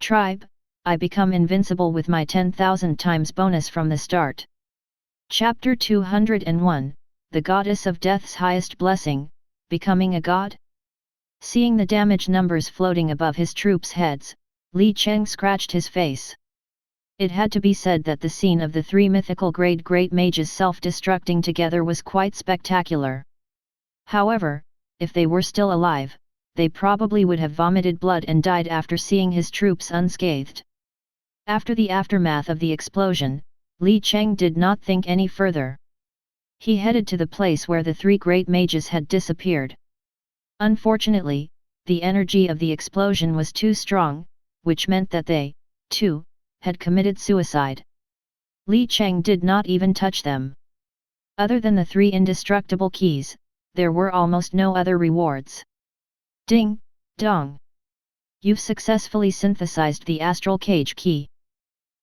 Tribe, I become invincible with my 10,000 times bonus from the start. Chapter 201, The Goddess of Death's Highest Blessing, Becoming a God? Seeing the damage numbers floating above his troops' heads, Li Cheng scratched his face. It had to be said that the scene of the three mythical grade great mages self-destructing together was quite spectacular. However, if they were still alive, they probably would have vomited blood and died after seeing his troops unscathed. After the aftermath of the explosion, Li Cheng did not think any further. He headed to the place where the three great mages had disappeared. Unfortunately, the energy of the explosion was too strong, which meant that they, too, had committed suicide. Li Cheng did not even touch them. Other than the three indestructible keys, there were almost no other rewards. Ding, dong. You've successfully synthesized the astral cage key.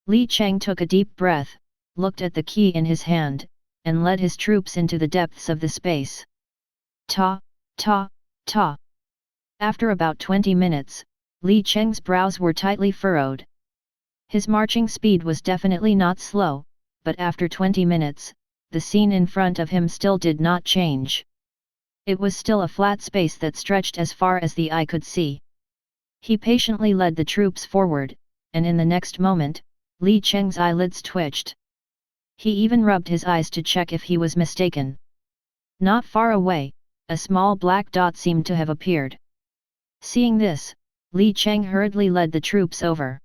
Li Cheng took a deep breath, looked at the key in his hand, and led his troops into the depths of the space. Ta, ta, ta. After about 20 minutes, Li Cheng's brows were tightly furrowed. His marching speed was definitely not slow, but after 20 minutes, the scene in front of him still did not change. It was still a flat space that stretched as far as the eye could see. He patiently led the troops forward, and in the next moment, Li Cheng's eyelids twitched. He even rubbed his eyes to check if he was mistaken. Not far away, a small black dot seemed to have appeared. Seeing this, Li Cheng hurriedly led the troops over.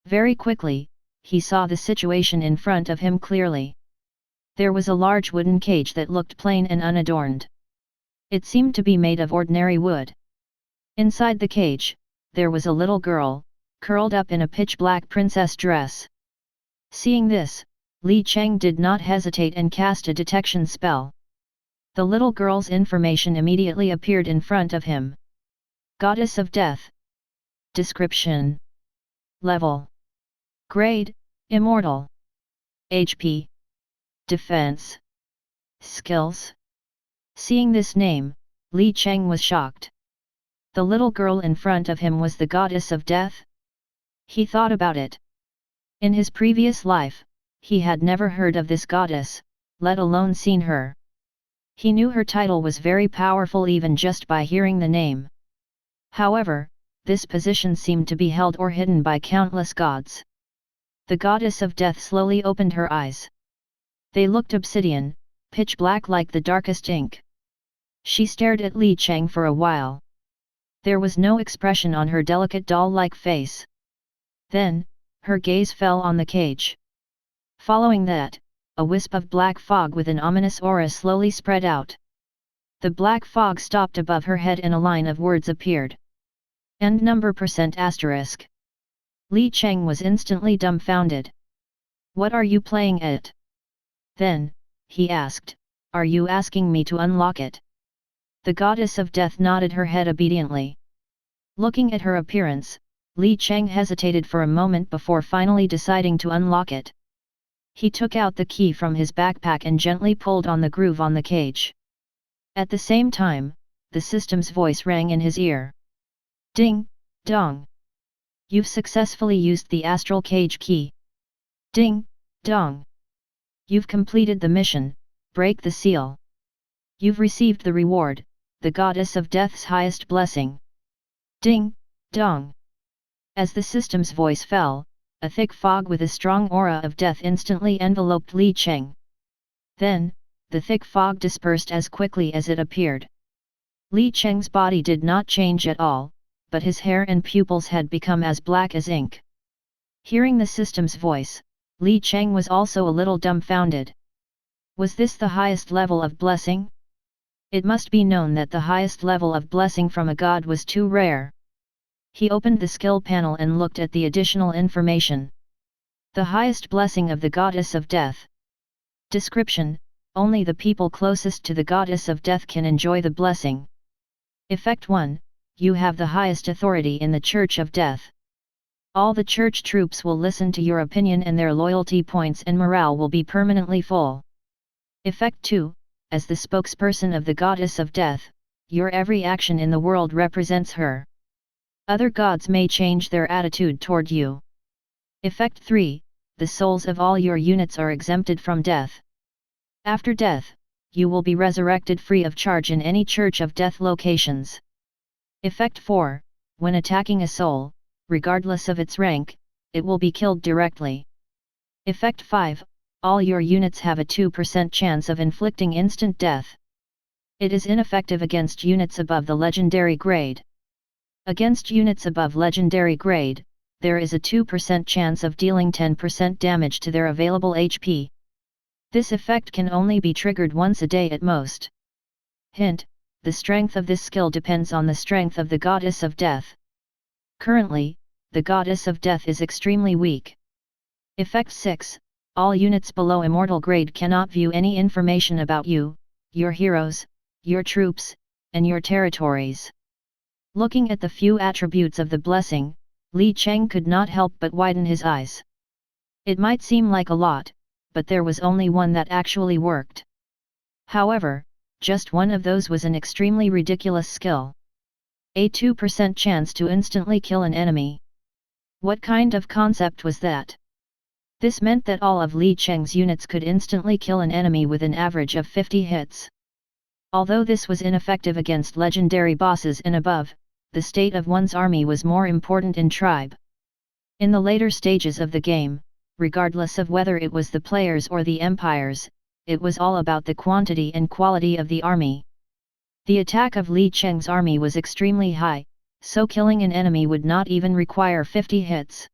Very quickly, he saw the situation in front of him clearly. There was a large wooden cage that looked plain and unadorned. It seemed to be made of ordinary wood. Inside the cage, there was a little girl, curled up in a pitch-black princess dress. Seeing this, Li Cheng did not hesitate and cast a detection spell. The little girl's information immediately appeared in front of him. Goddess of Death. Description. Level. Grade, Immortal. HP. Defense. Skills. Seeing this name, Li Cheng was shocked. The little girl in front of him was the Goddess of Death? He thought about it. In his previous life, he had never heard of this goddess, let alone seen her. He knew her title was very powerful even just by hearing the name. However, this position seemed to be held or hidden by countless gods. The Goddess of Death slowly opened her eyes. They looked obsidian, pitch black like the darkest ink. She stared at Li Cheng for a while. There was no expression on her delicate doll-like face. Then, her gaze fell on the cage. Following that, a wisp of black fog with an ominous aura slowly spread out. The black fog stopped above her head and a line of words appeared. End number %*. Li Cheng was instantly dumbfounded. What are you playing at? Then, he asked, are you asking me to unlock it? The Goddess of Death nodded her head obediently. Looking at her appearance, Li Cheng hesitated for a moment before finally deciding to unlock it. He took out the key from his backpack and gently pulled on the groove on the cage. At the same time, the system's voice rang in his ear. Ding, dong. You've successfully used the astral cage key. Ding, dong. You've completed the mission, break the seal. You've received the reward, the Goddess of Death's highest blessing. Ding, dong. As the system's voice fell, a thick fog with a strong aura of death instantly enveloped Li Cheng. Then, the thick fog dispersed as quickly as it appeared. Li Cheng's body did not change at all, but his hair and pupils had become as black as ink. Hearing the system's voice, Li Cheng was also a little dumbfounded. Was this the highest level of blessing? It must be known that the highest level of blessing from a god was too rare. He opened the skill panel and looked at the additional information. The highest blessing of the Goddess of Death. Description: only the people closest to the Goddess of Death can enjoy the blessing. Effect 1: you have the highest authority in the Church of Death. All the church troops will listen to your opinion and their loyalty points and morale will be permanently full. Effect 2: as the spokesperson of the Goddess of Death, your every action in the world represents her. Other gods may change their attitude toward you. Effect 3. The souls of all your units are exempted from death. After death, you will be resurrected free of charge in any Church of Death locations. Effect 4. When attacking a soul, regardless of its rank, it will be killed directly. Effect 5. All your units have a 2% chance of inflicting instant death. It is ineffective against units above the legendary grade. Against units above legendary grade, there is a 2% chance of dealing 10% damage to their available HP. This effect can only be triggered once a day at most. Hint: the strength of this skill depends on the strength of the Goddess of Death. Currently, the Goddess of Death is extremely weak. Effect 6. All units below Immortal grade cannot view any information about you, your heroes, your troops, and your territories. Looking at the few attributes of the blessing, Li Cheng could not help but widen his eyes. It might seem like a lot, but there was only one that actually worked. However, just one of those was an extremely ridiculous skill. A 2% chance to instantly kill an enemy. What kind of concept was that? This meant that all of Li Cheng's units could instantly kill an enemy with an average of 50 hits. Although this was ineffective against legendary bosses and above, the state of one's army was more important in tribe. In the later stages of the game, regardless of whether it was the players or the empires, it was all about the quantity and quality of the army. The attack of Li Cheng's army was extremely high, so killing an enemy would not even require 50 hits.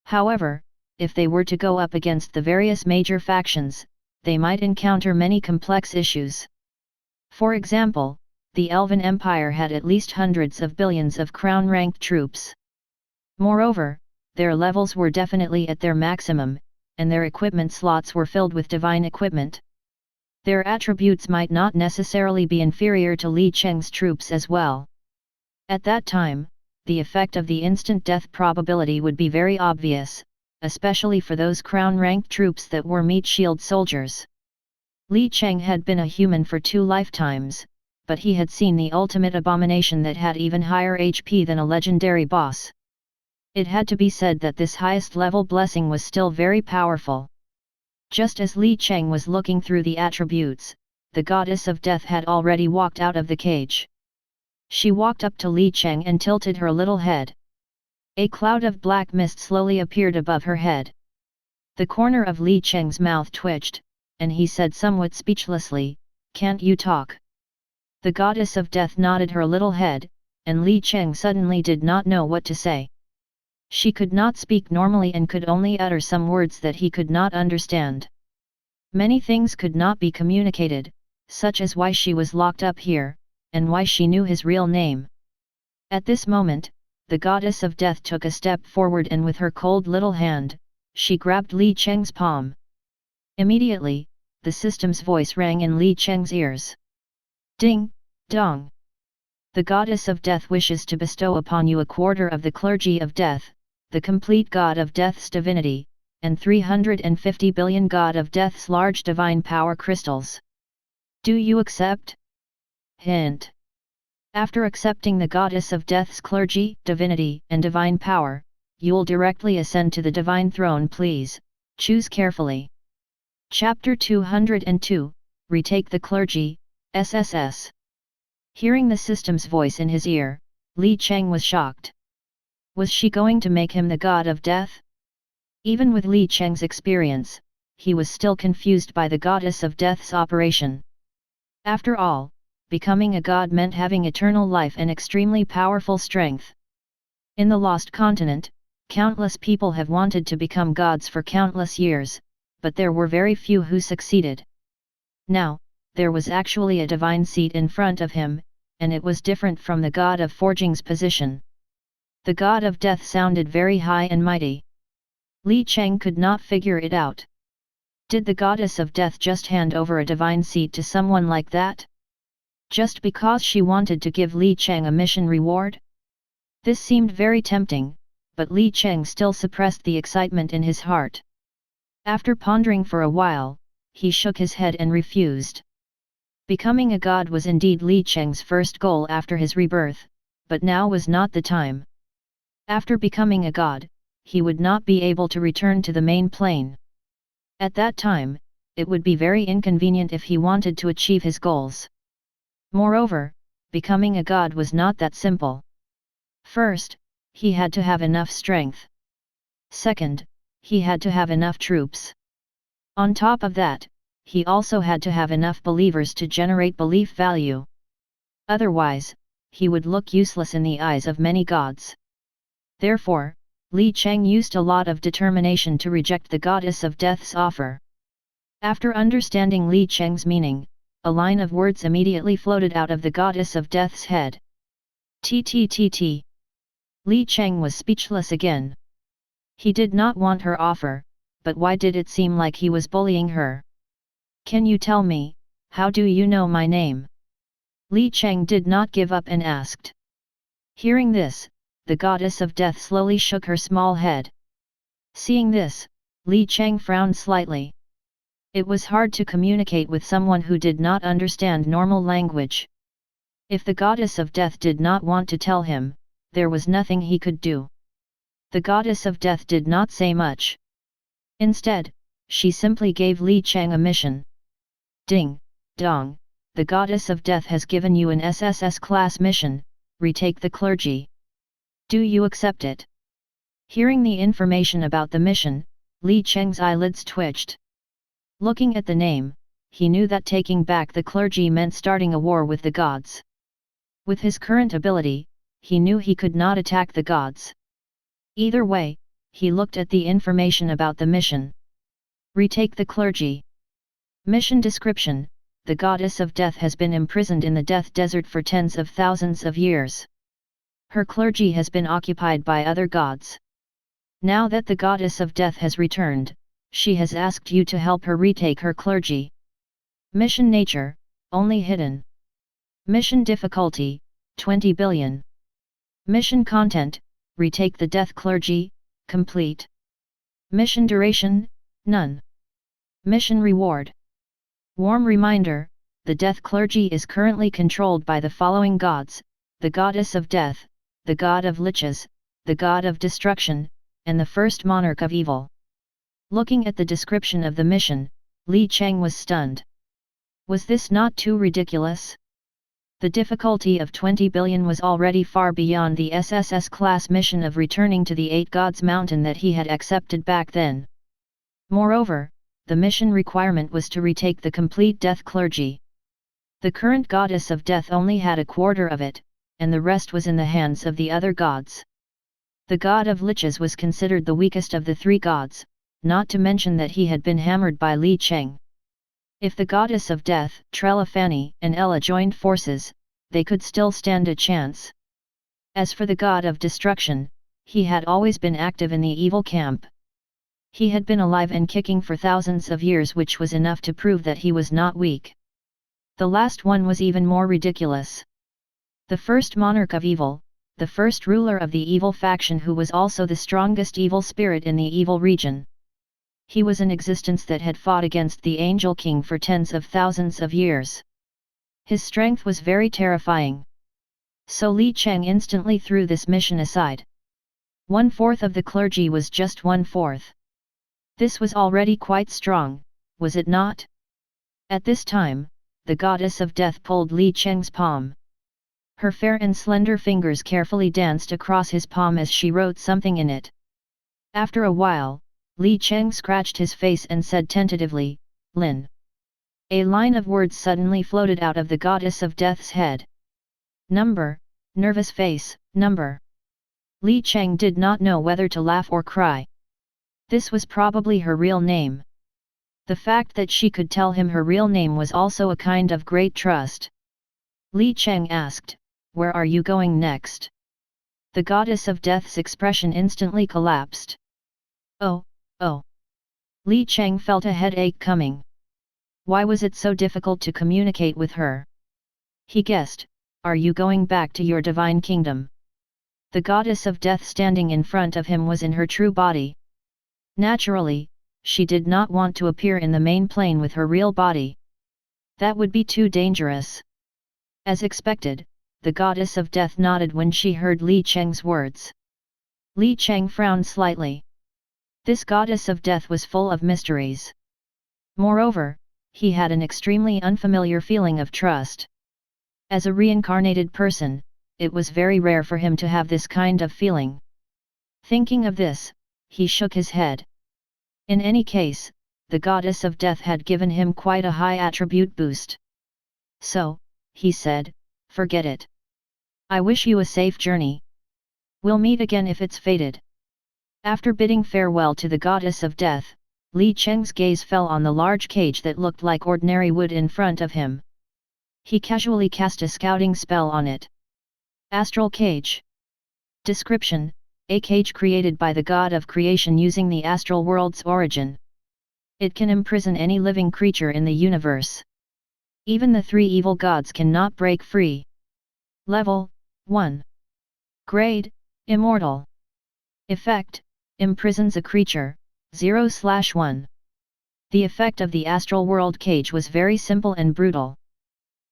However, if they were to go up against the various major factions, they might encounter many complex issues. For example, the Elven Empire had at least hundreds of billions of crown-ranked troops. Moreover, their levels were definitely at their maximum, and their equipment slots were filled with divine equipment. Their attributes might not necessarily be inferior to Li Cheng's troops as well. At that time, the effect of the instant death probability would be very obvious, especially for those crown-ranked troops that were meat shield soldiers. Li Cheng had been a human for 2 lifetimes, but he had seen the ultimate abomination that had even higher HP than a legendary boss. It had to be said that this highest level blessing was still very powerful. Just as Li Cheng was looking through the attributes, the Goddess of Death had already walked out of the cage. She walked up to Li Cheng and tilted her little head. A cloud of black mist slowly appeared above her head. The corner of Li Cheng's mouth twitched, and he said somewhat speechlessly, "Can't you talk?" The Goddess of Death nodded her little head, and Li Cheng suddenly did not know what to say. She could not speak normally and could only utter some words that he could not understand. Many things could not be communicated, such as why she was locked up here, and why she knew his real name. At this moment, the Goddess of Death took a step forward and with her cold little hand, she grabbed Li Cheng's palm. Immediately, the system's voice rang in Li Cheng's ears. "Ding, dong. The Goddess of Death wishes to bestow upon you a quarter of the Clergy of Death, the complete God of Death's divinity, and 350 billion God of Death's large divine power crystals. Do you accept?" Hint: after accepting the Goddess of Death's clergy, divinity, and divine power, you'll directly ascend to the divine throne. Please choose carefully. Chapter 202, Retake the Clergy, SSS. Hearing the system's voice in his ear, Li Cheng was shocked. Was she going to make him the God of Death? Even with Li Cheng's experience, he was still confused by the Goddess of Death's operation. After all, becoming a god meant having eternal life and extremely powerful strength. In the Lost Continent, countless people have wanted to become gods for countless years, but there were very few who succeeded. Now, there was actually a divine seat in front of him, and it was different from the god of forging's position. The God of Death sounded very high and mighty. Li Cheng could not figure it out. Did the Goddess of Death just hand over a divine seat to someone like that? Just because she wanted to give Li Cheng a mission reward? This seemed very tempting, but Li Cheng still suppressed the excitement in his heart. After pondering for a while, he shook his head and refused. Becoming a god was indeed Li Cheng's first goal after his rebirth, but now was not the time. After becoming a god, he would not be able to return to the main plane. At that time, it would be very inconvenient if he wanted to achieve his goals. Moreover, becoming a god was not that simple. First, he had to have enough strength. Second, he had to have enough troops. On top of that, he also had to have enough believers to generate belief value. Otherwise, he would look useless in the eyes of many gods. Therefore, Li Cheng used a lot of determination to reject the goddess of death's offer. After understanding Li Cheng's meaning, a line of words immediately floated out of the goddess of death's head. TTTT. Li Cheng was speechless again. He did not want her offer, but why did it seem like he was bullying her? Can you tell me, how do you know my name? Li Cheng did not give up and asked. Hearing this, the goddess of death slowly shook her small head. Seeing this, Li Cheng frowned slightly. It was hard to communicate with someone who did not understand normal language. If the goddess of death did not want to tell him, there was nothing he could do. The goddess of death did not say much. Instead, she simply gave Li Cheng a mission. Ding, dong, the goddess of death has given you an SSS class mission, retake the clergy. Do you accept it? Hearing the information about the mission, Li Cheng's eyelids twitched. Looking at the name, he knew that taking back the clergy meant starting a war with the gods. With his current ability, he knew he could not attack the gods. Either way, he looked at the information about the mission. Retake the clergy. Mission description: the goddess of death has been imprisoned in the death desert for tens of thousands of years. Her clergy has been occupied by other gods. Now that the goddess of death has returned, she has asked you to help her retake her clergy. Mission nature: only hidden. Mission difficulty: 20 billion. Mission content: retake the death clergy, complete. Mission duration: none. Mission reward. Warm reminder: the death clergy is currently controlled by the following gods: the goddess of death, the god of liches, the god of destruction, and the first monarch of evil. Looking at the description of the mission, Li Cheng was stunned. Was this not too ridiculous? The difficulty of 20 billion was already far beyond the SSS class mission of returning to the Eight Gods Mountain that he had accepted back then. Moreover, the mission requirement was to retake the complete death clergy. The current goddess of death only had a quarter of it, and the rest was in the hands of the other gods. The god of liches was considered the weakest of the three gods, not to mention that he had been hammered by Li Cheng. If the goddess of death, Trelafani, and Ella joined forces, they could still stand a chance. As for the god of destruction, he had always been active in the evil camp. He had been alive and kicking for thousands of years, which was enough to prove that he was not weak. The last one was even more ridiculous. The first monarch of evil, the first ruler of the evil faction, who was also the strongest evil spirit in the evil region. He was an existence that had fought against the Angel King for tens of thousands of years. His strength was very terrifying. So Li Cheng instantly threw this mission aside. 1/4 of the clergy was just 1/4. This was already quite strong, was it not? At this time, the goddess of death pulled Li Cheng's palm. Her fair and slender fingers carefully danced across his palm as she wrote something in it. After a while, Li Cheng scratched his face and said tentatively, "Lin." A line of words suddenly floated out of the goddess of death's head. Number, nervous face, number. Li Cheng did not know whether to laugh or cry. This was probably her real name. The fact that she could tell him her real name was also a kind of great trust. Li Cheng asked, "Where are you going next?" The goddess of death's expression instantly collapsed. Oh. Li Cheng felt a headache coming. Why was it so difficult to communicate with her? He guessed, "Are you going back to your divine kingdom?" The goddess of death standing in front of him was in her true body. Naturally, she did not want to appear in the main plane with her real body. That would be too dangerous. As expected, the goddess of death nodded when she heard Li Cheng's words. Li Cheng frowned slightly. This goddess of death was full of mysteries. Moreover, he had an extremely unfamiliar feeling of trust. As a reincarnated person, it was very rare for him to have this kind of feeling. Thinking of this, he shook his head. In any case, the goddess of death had given him quite a high attribute boost. So, he said, forget it. I wish you a safe journey. We'll meet again if it's fated. After bidding farewell to the goddess of death, Li Cheng's gaze fell on the large cage that looked like ordinary wood in front of him. He casually cast a scouting spell on it. Astral Cage. Description: a cage created by the god of creation using the astral world's origin. It can imprison any living creature in the universe. Even the three evil gods cannot break free. Level 1. Grade: Immortal. Effect: imprisons a creature, 0/1. The effect of the astral world cage was very simple and brutal.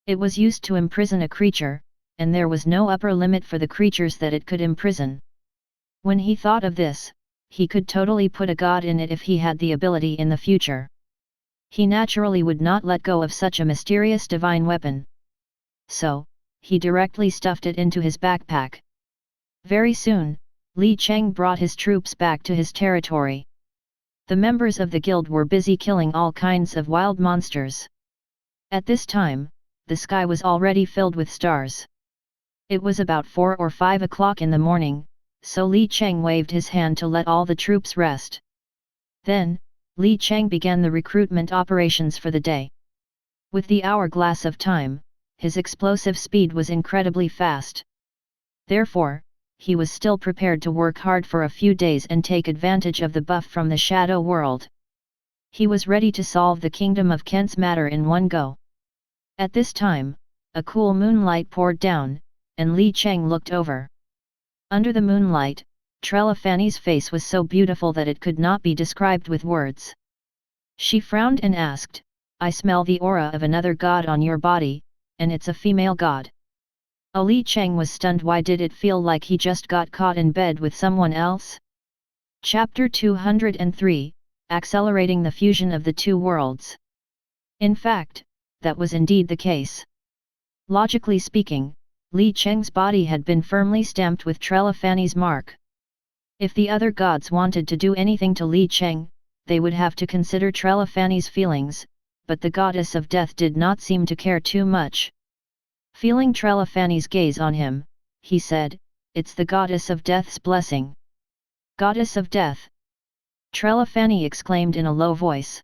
It was used to imprison a creature, and there was no upper limit for the creatures that it could imprison. When he thought of this, he could totally put a god in it if he had the ability in the future. He naturally would not let go of such a mysterious divine weapon. So, he directly stuffed it into his backpack. Very soon, Li Cheng brought his troops back to his territory. The members of the guild were busy killing all kinds of wild monsters. At this time, the sky was already filled with stars. It was about 4 or 5 o'clock in the morning, so Li Cheng waved his hand to let all the troops rest. Then, Li Cheng began the recruitment operations for the day. With the hourglass of time, his explosive speed was incredibly fast. Therefore, he was still prepared to work hard for a few days and take advantage of the buff from the shadow world. He was ready to solve the kingdom of Kent's matter in one go. At this time, a cool moonlight poured down, and Li Cheng looked over. Under the moonlight, Trelafanny's face was so beautiful that it could not be described with words. She frowned and asked, "I smell the aura of another god on your body, and it's a female god." Li Cheng was stunned. Why did it feel like he just got caught in bed with someone else? Chapter 203, Accelerating the Fusion of the Two Worlds. In fact, that was indeed the case. Logically speaking, Li Cheng's body had been firmly stamped with Trelafanny's mark. If the other gods wanted to do anything to Li Cheng, they would have to consider Trelafanny's feelings, but the goddess of death did not seem to care too much. Feeling Trelafanny's gaze on him, he said, "It's the goddess of death's blessing." Goddess of death? Trelafanny exclaimed in a low voice.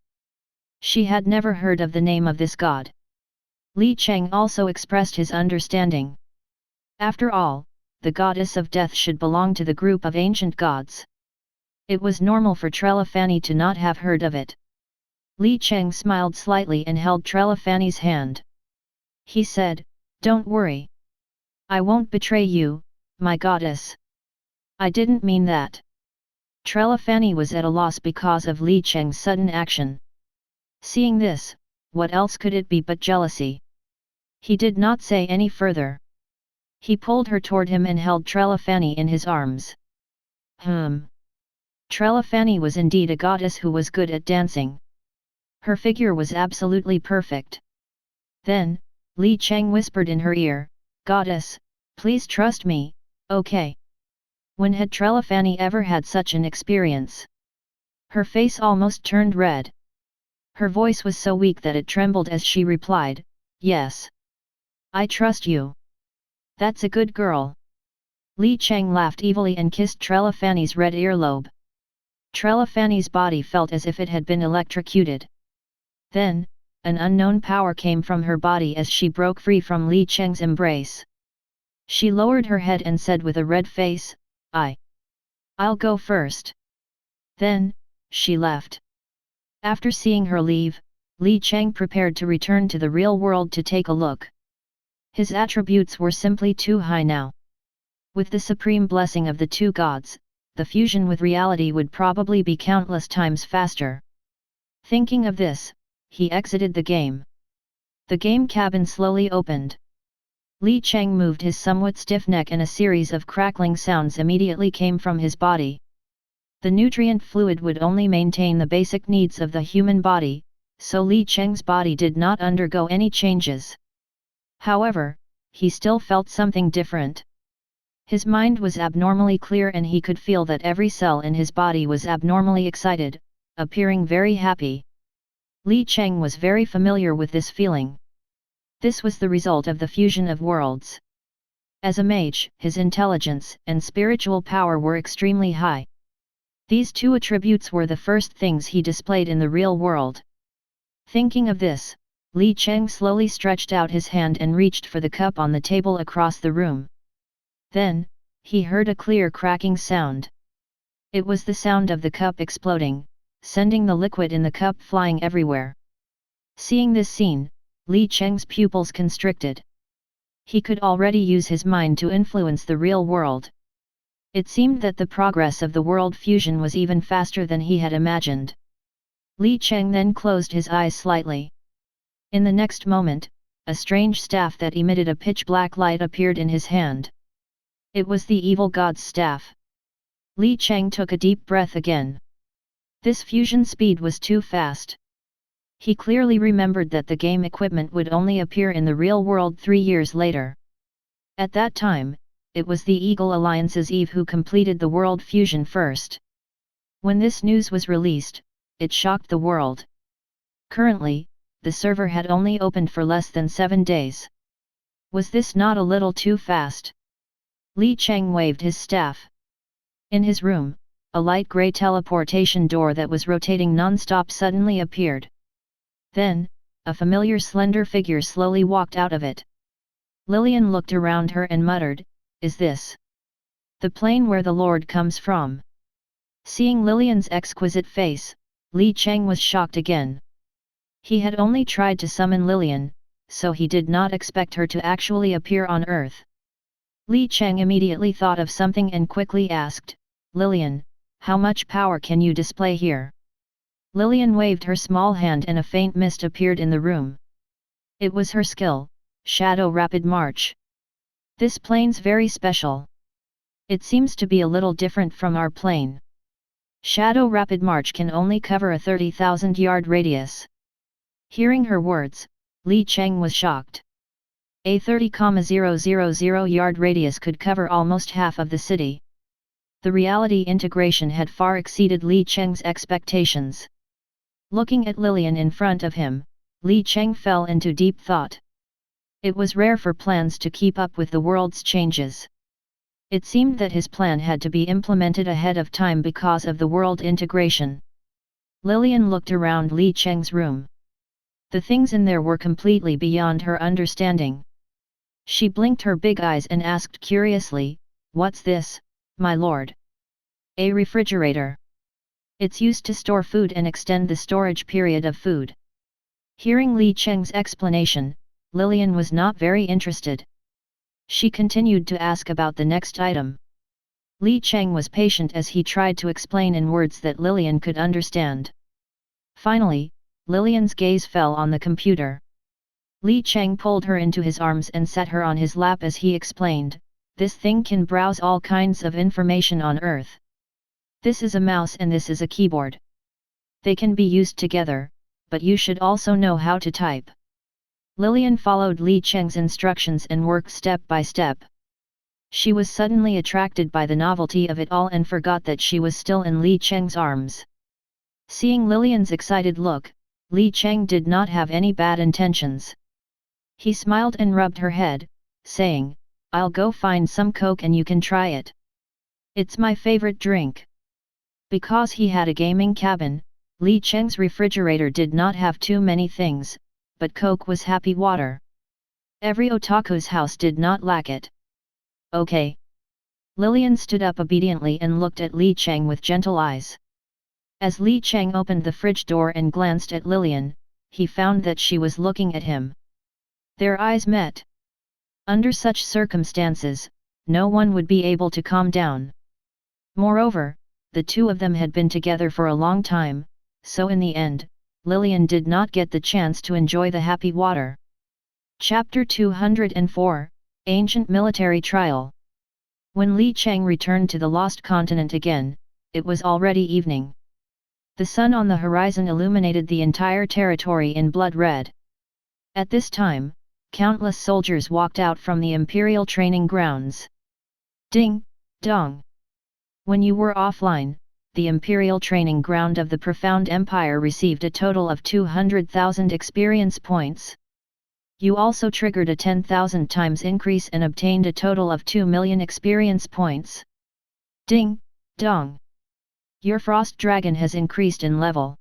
She had never heard of the name of this god. Li Cheng also expressed his understanding. After all, the goddess of death should belong to the group of ancient gods. It was normal for Trelafanny to not have heard of it. Li Cheng smiled slightly and held Trelafanny's hand. He said, "Don't worry. I won't betray you, my goddess. I didn't mean that." Trelafanny was at a loss because of Li Cheng's sudden action. Seeing this, what else could it be but jealousy? He did not say any further. He pulled her toward him and held Trelafanny in his arms. Trelafanny was indeed a goddess who was good at dancing. Her figure was absolutely perfect. Then, Li Cheng whispered in her ear, "Goddess, please trust me, okay?" When had Trelafanny ever had such an experience? Her face almost turned red. Her voice was so weak that it trembled as she replied, "Yes. I trust you. That's a good girl." Li Cheng laughed evilly and kissed Trelafanny's red earlobe. Trelafanny's body felt as if it had been electrocuted. Then, an unknown power came from her body as she broke free from Li Cheng's embrace. She lowered her head and said with a red face, I'll go first." Then, she left. After seeing her leave, Li Cheng prepared to return to the real world to take a look. His attributes were simply too high now. With the supreme blessing of the two gods, the fusion with reality would probably be countless times faster. Thinking of this, he exited the game. The game cabin slowly opened. Li Cheng moved his somewhat stiff neck and a series of crackling sounds immediately came from his body. The nutrient fluid would only maintain the basic needs of the human body, so Li Cheng's body did not undergo any changes. However, he still felt something different. His mind was abnormally clear and he could feel that every cell in his body was abnormally excited, appearing very happy. Li Cheng was very familiar with this feeling. This was the result of the fusion of worlds. As a mage, his intelligence and spiritual power were extremely high. These two attributes were the first things he displayed in the real world. Thinking of this, Li Cheng slowly stretched out his hand and reached for the cup on the table across the room. Then, he heard a clear cracking sound. It was the sound of the cup exploding, sending the liquid in the cup flying everywhere. Seeing this scene, Li Cheng's pupils constricted. He could already use his mind to influence the real world. It seemed that the progress of the world fusion was even faster than he had imagined. Li Cheng then closed his eyes slightly. In the next moment, a strange staff that emitted a pitch-black light appeared in his hand. It was the evil god's staff. Li Cheng took a deep breath again. This fusion speed was too fast. He clearly remembered that the game equipment would only appear in the real world 3 years later. At that time, it was the Eagle Alliance's Eve who completed the world fusion first. When this news was released, it shocked the world. Currently, the server had only opened for less than 7 days. Was this not a little too fast? Li Cheng waved his staff. In his room, a light grey teleportation door that was rotating non-stop suddenly appeared. Then, a familiar slender figure slowly walked out of it. Lillian looked around her and muttered, "Is this the plane where the Lord comes from?" Seeing Lillian's exquisite face, Li Cheng was shocked again. He had only tried to summon Lillian, so he did not expect her to actually appear on Earth. Li Cheng immediately thought of something and quickly asked, "Lillian, how much power can you display here?" Lillian waved her small hand and a faint mist appeared in the room. It was her skill, Shadow Rapid March. This plane's very special. It seems to be a little different from our plane. Shadow Rapid March can only cover a 30,000-yard radius. Hearing her words, Li Cheng was shocked. A 30,000-yard radius could cover almost half of the city. The reality integration had far exceeded Li Cheng's expectations. Looking at Lillian in front of him, Li Cheng fell into deep thought. It was rare for plans to keep up with the world's changes. It seemed that his plan had to be implemented ahead of time because of the world integration. Lillian looked around Li Cheng's room. The things in there were completely beyond her understanding. She blinked her big eyes and asked curiously, "What's this, my lord?" "A refrigerator. It's used to store food and extend the storage period of food." Hearing Li Cheng's explanation, Lillian was not very interested. She continued to ask about the next item. Li Cheng was patient as he tried to explain in words that Lillian could understand. Finally, Lillian's gaze fell on the computer. Li Cheng pulled her into his arms and set her on his lap as he explained, "This thing can browse all kinds of information on Earth. This is a mouse and this is a keyboard. They can be used together, but you should also know how to type." Lillian followed Li Cheng's instructions and worked step by step. She was suddenly attracted by the novelty of it all and forgot that she was still in Li Cheng's arms. Seeing Lillian's excited look, Li Cheng did not have any bad intentions. He smiled and rubbed her head, saying, "I'll go find some Coke and you can try it. It's my favorite drink." Because he had a gaming cabin, Li Cheng's refrigerator did not have too many things, but Coke was happy water. Every otaku's house did not lack it. "Okay." Lillian stood up obediently and looked at Li Cheng with gentle eyes. As Li Cheng opened the fridge door and glanced at Lillian, he found that she was looking at him. Their eyes met. Under such circumstances, no one would be able to calm down. Moreover, the two of them had been together for a long time, so in the end, Lillian did not get the chance to enjoy the happy water. Chapter 204, Ancient military trial. When Li Cheng returned to the lost continent again, it was already evening. The sun on the horizon illuminated the entire territory in blood red. At this time, countless soldiers walked out from the imperial training grounds. Ding, dong. When you were offline, the imperial training ground of the Profound Empire received a total of 200,000 experience points. You also triggered a 10,000 times increase and obtained a total of 2 million experience points. Ding, dong. Your Frost Dragon has increased in level.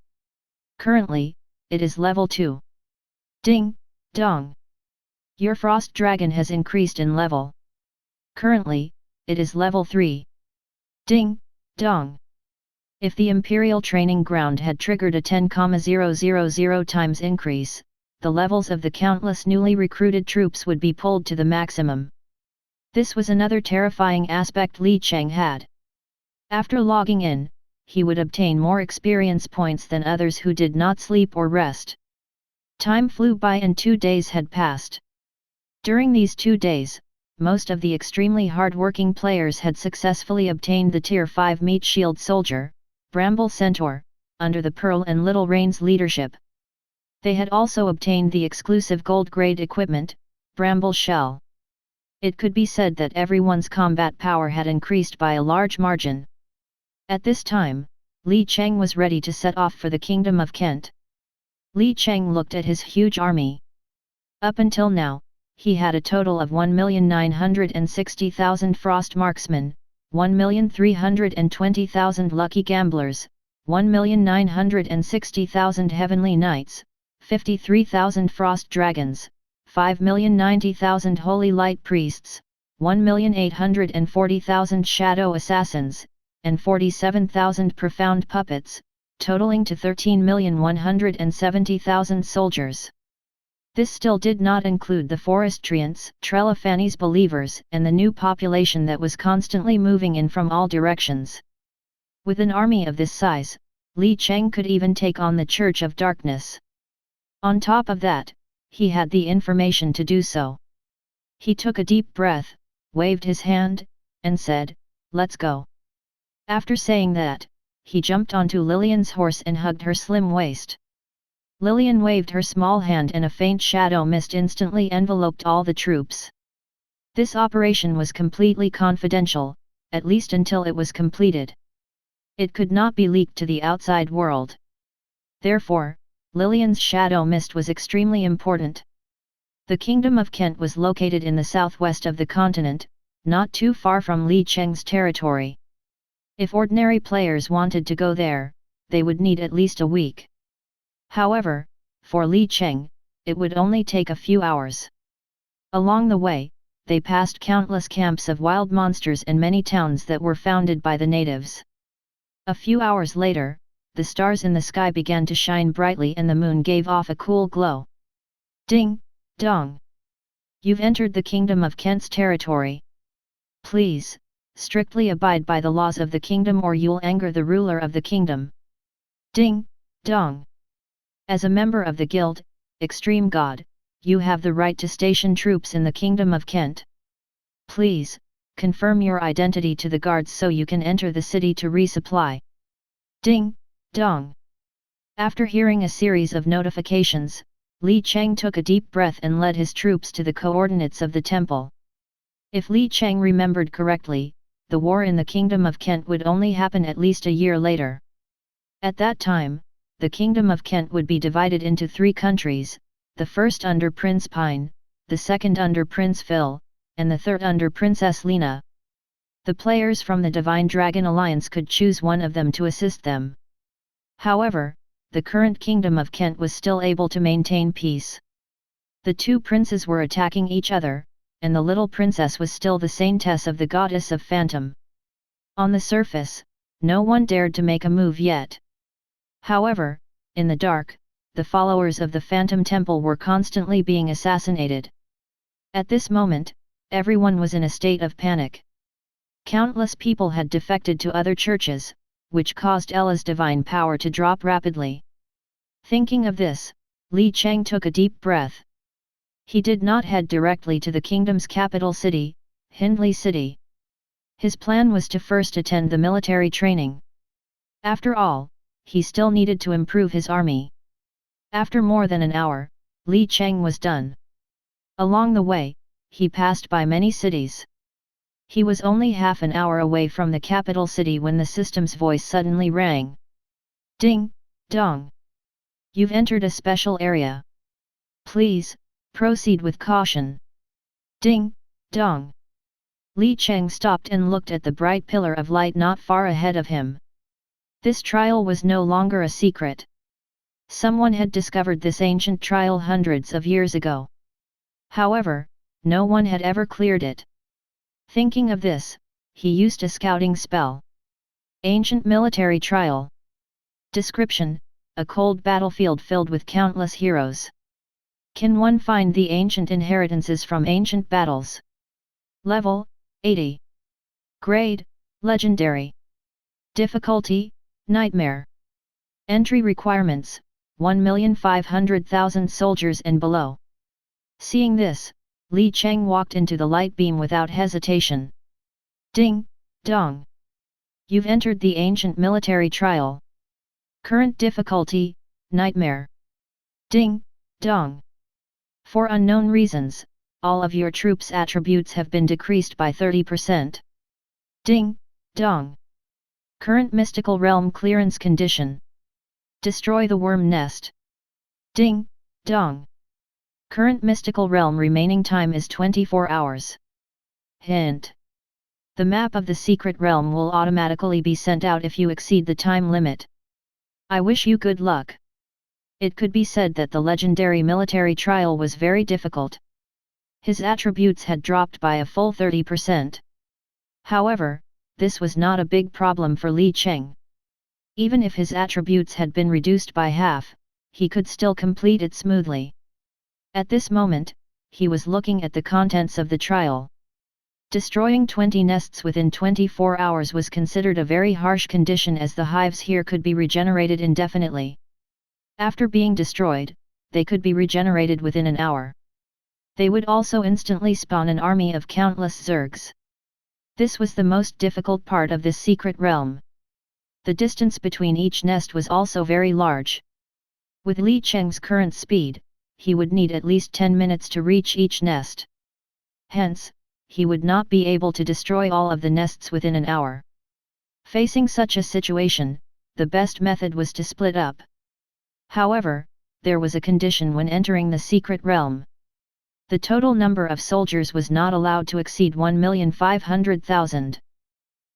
Currently, it is level 2. Ding, dong. Your Frost Dragon has increased in level. Currently, it is level 3. Ding, dong. If the Imperial Training Ground had triggered a 10,000 times increase, the levels of the countless newly recruited troops would be pulled to the maximum. This was another terrifying aspect Li Cheng had. After logging in, he would obtain more experience points than others who did not sleep or rest. Time flew by and 2 days had passed. During these 2 days, most of the extremely hard-working players had successfully obtained the Tier 5 Meat Shield Soldier, Bramble Centaur, under the Pearl and Little Rain's leadership. They had also obtained the exclusive gold-grade equipment, Bramble Shell. It could be said that everyone's combat power had increased by a large margin. At this time, Li Cheng was ready to set off for the Kingdom of Kent. Li Cheng looked at his huge army. Up until now, he had a total of 1,960,000 Frost Marksmen, 1,320,000 Lucky Gamblers, 1,960,000 Heavenly Knights, 53,000 Frost Dragons, 5,090,000 Holy Light Priests, 1,840,000 Shadow Assassins, and 47,000 Profound Puppets, totaling to 13,170,000 soldiers. This still did not include the Forestrians, Trelophanes Believers, and the new population that was constantly moving in from all directions. With an army of this size, Li Cheng could even take on the Church of Darkness. On top of that, he had the information to do so. He took a deep breath, waved his hand, and said, "Let's go." After saying that, he jumped onto Lillian's horse and hugged her slim waist. Lillian waved her small hand and a faint shadow mist instantly enveloped all the troops. This operation was completely confidential, at least until it was completed. It could not be leaked to the outside world. Therefore, Lillian's shadow mist was extremely important. The Kingdom of Kent was located in the southwest of the continent, not too far from Li Cheng's territory. If ordinary players wanted to go there, they would need at least a week. However, for Li Cheng, it would only take a few hours. Along the way, they passed countless camps of wild monsters and many towns that were founded by the natives. A few hours later, the stars in the sky began to shine brightly and the moon gave off a cool glow. Ding, dong! You've entered the Kingdom of Kent's territory. Please, strictly abide by the laws of the kingdom or you'll anger the ruler of the kingdom. Ding, dong! As a member of the guild, Extreme God, you have the right to station troops in the Kingdom of Kent. Please, confirm your identity to the guards so you can enter the city to resupply. Ding, dong! After hearing a series of notifications, Li Cheng took a deep breath and led his troops to the coordinates of the temple. If Li Cheng remembered correctly, the war in the Kingdom of Kent would only happen at least a year later. At that time, the Kingdom of Kent would be divided into 3 countries, the first under Prince Pine, the second under Prince Phil, and the third under Princess Lena. The players from the Divine Dragon Alliance could choose one of them to assist them. However, the current Kingdom of Kent was still able to maintain peace. The 2 princes were attacking each other, and the little princess was still the saintess of the goddess of Phantom. On the surface, no one dared to make a move yet. However, in the dark, the followers of the Phantom Temple were constantly being assassinated. At this moment, everyone was in a state of panic. Countless people had defected to other churches, which caused Ella's divine power to drop rapidly. Thinking of this, Li Cheng took a deep breath. He did not head directly to the kingdom's capital city, Hindley city. His plan was to first attend the military training. After all, he still needed to improve his army. After more than an hour, Li Cheng was done. Along the way, he passed by many cities. He was only half an hour away from the capital city when the system's voice suddenly rang. Ding, dong. You've entered a special area. Please, proceed with caution. Ding, dong. Li Cheng stopped and looked at the bright pillar of light not far ahead of him. This trial was no longer a secret. Someone had discovered this ancient trial hundreds of years ago. However, no one had ever cleared it. Thinking of this, he used a scouting spell. Ancient military trial. Description: a cold battlefield filled with countless heroes. Can one find the ancient inheritances from ancient battles? Level: 80. Grade: Legendary. Difficulty: Nightmare. Entry requirements: 1,500,000 soldiers and below. Seeing this, Li Cheng walked into the light beam without hesitation. Ding, dong. You've entered the ancient military trial. Current difficulty: Nightmare. Ding, dong. For unknown reasons, all of your troops' attributes have been decreased by 30%. Ding, dong. Current mystical realm clearance condition: destroy the worm nest. Ding, dong. Current mystical realm remaining time is 24 hours. Hint: the map of the secret realm will automatically be sent out if you exceed the time limit. I wish you good luck. It could be said that the legendary military trial was very difficult. His attributes had dropped by a full 30%. However, this was not a big problem for Li Cheng. Even if his attributes had been reduced by half, he could still complete it smoothly. At this moment, he was looking at the contents of the trial. Destroying 20 nests within 24 hours was considered a very harsh condition, as the hives here could be regenerated indefinitely. After being destroyed, they could be regenerated within an hour. They would also instantly spawn an army of countless Zergs. This was the most difficult part of this secret realm. The distance between each nest was also very large. With Li Cheng's current speed, he would need at least 10 minutes to reach each nest. Hence, he would not be able to destroy all of the nests within an hour. Facing such a situation, the best method was to split up. However, there was a condition when entering the secret realm. The total number of soldiers was not allowed to exceed 1,500,000.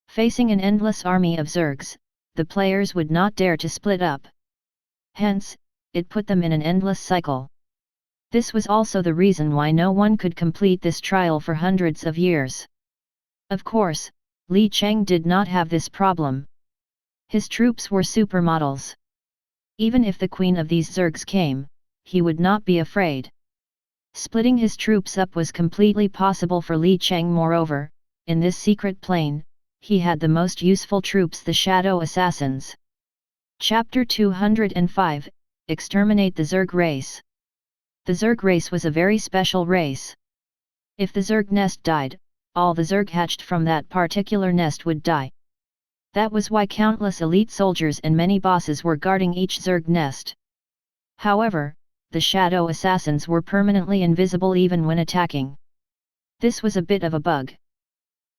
Facing an endless army of Zergs, the players would not dare to split up. Hence, it put them in an endless cycle. This was also the reason why no one could complete this trial for hundreds of years. Of course, Li Cheng did not have this problem. His troops were supermodels. Even if the queen of these Zergs came, he would not be afraid. Splitting his troops up was completely possible for Li Cheng. Moreover, in this secret plane, he had the most useful troops, the Shadow Assassins. Chapter 205, Exterminate the Zerg Race. The Zerg race was a very special race. If the Zerg nest died, all the Zerg hatched from that particular nest would die. That was why countless elite soldiers and many bosses were guarding each Zerg nest. However, the Shadow Assassins were permanently invisible even when attacking. This was a bit of a bug.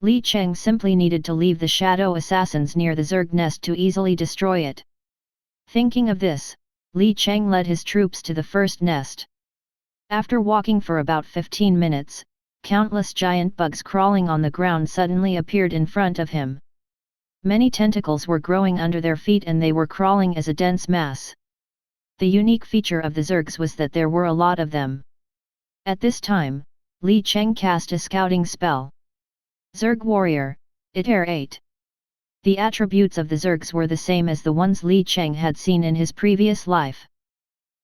Li Cheng simply needed to leave the Shadow Assassins near the Zerg nest to easily destroy it. Thinking of this, Li Cheng led his troops to the first nest. After walking for about 15 minutes, countless giant bugs crawling on the ground suddenly appeared in front of him. Many tentacles were growing under their feet and they were crawling as a dense mass. The unique feature of the Zergs was that there were a lot of them. At this time, Li Cheng cast a scouting spell. Zerg Warrior, Iter 8. The attributes of the Zergs were the same as the ones Li Cheng had seen in his previous life.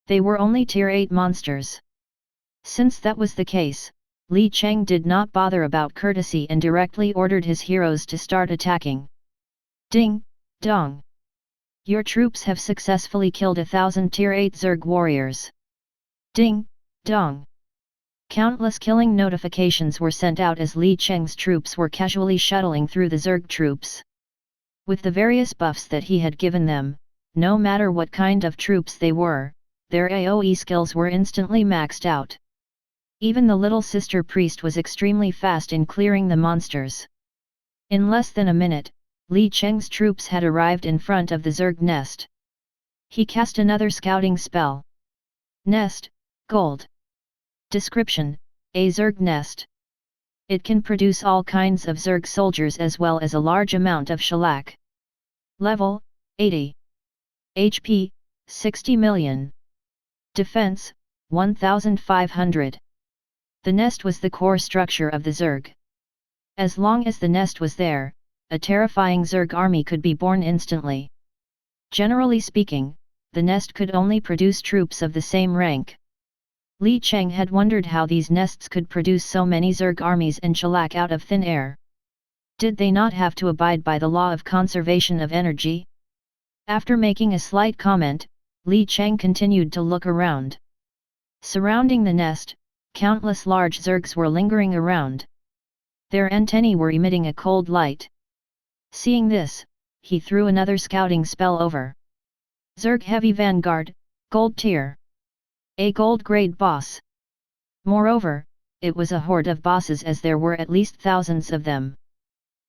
They were only Tier 8 monsters. Since that was the case, Li Cheng did not bother about courtesy and directly ordered his heroes to start attacking. Ding, dong. Your troops have successfully killed 1,000 Tier 8 Zerg warriors. Ding, dong. Countless killing notifications were sent out as Li Cheng's troops were casually shuttling through the Zerg troops. With the various buffs that he had given them, no matter what kind of troops they were, their AoE skills were instantly maxed out. Even the little sister priest was extremely fast in clearing the monsters. In less than a minute, Li Cheng's troops had arrived in front of the Zerg nest. He cast another scouting spell. Nest, gold. Description: a Zerg nest. It can produce all kinds of Zerg soldiers as well as a large amount of shellac. Level, 80. HP, 60 million. Defense, 1500. The nest was the core structure of the Zerg. As long as the nest was there, a terrifying Zerg army could be born instantly. Generally speaking, the nest could only produce troops of the same rank. Li Cheng had wondered how these nests could produce so many Zerg armies and shellac out of thin air. Did they not have to abide by the law of conservation of energy? After making a slight comment, Li Cheng continued to look around. Surrounding the nest, countless large Zergs were lingering around. Their antennae were emitting a cold light. Seeing this, he threw another scouting spell over. Zerg Heavy Vanguard, Gold Tier. A gold grade boss. Moreover, it was a horde of bosses as there were at least thousands of them.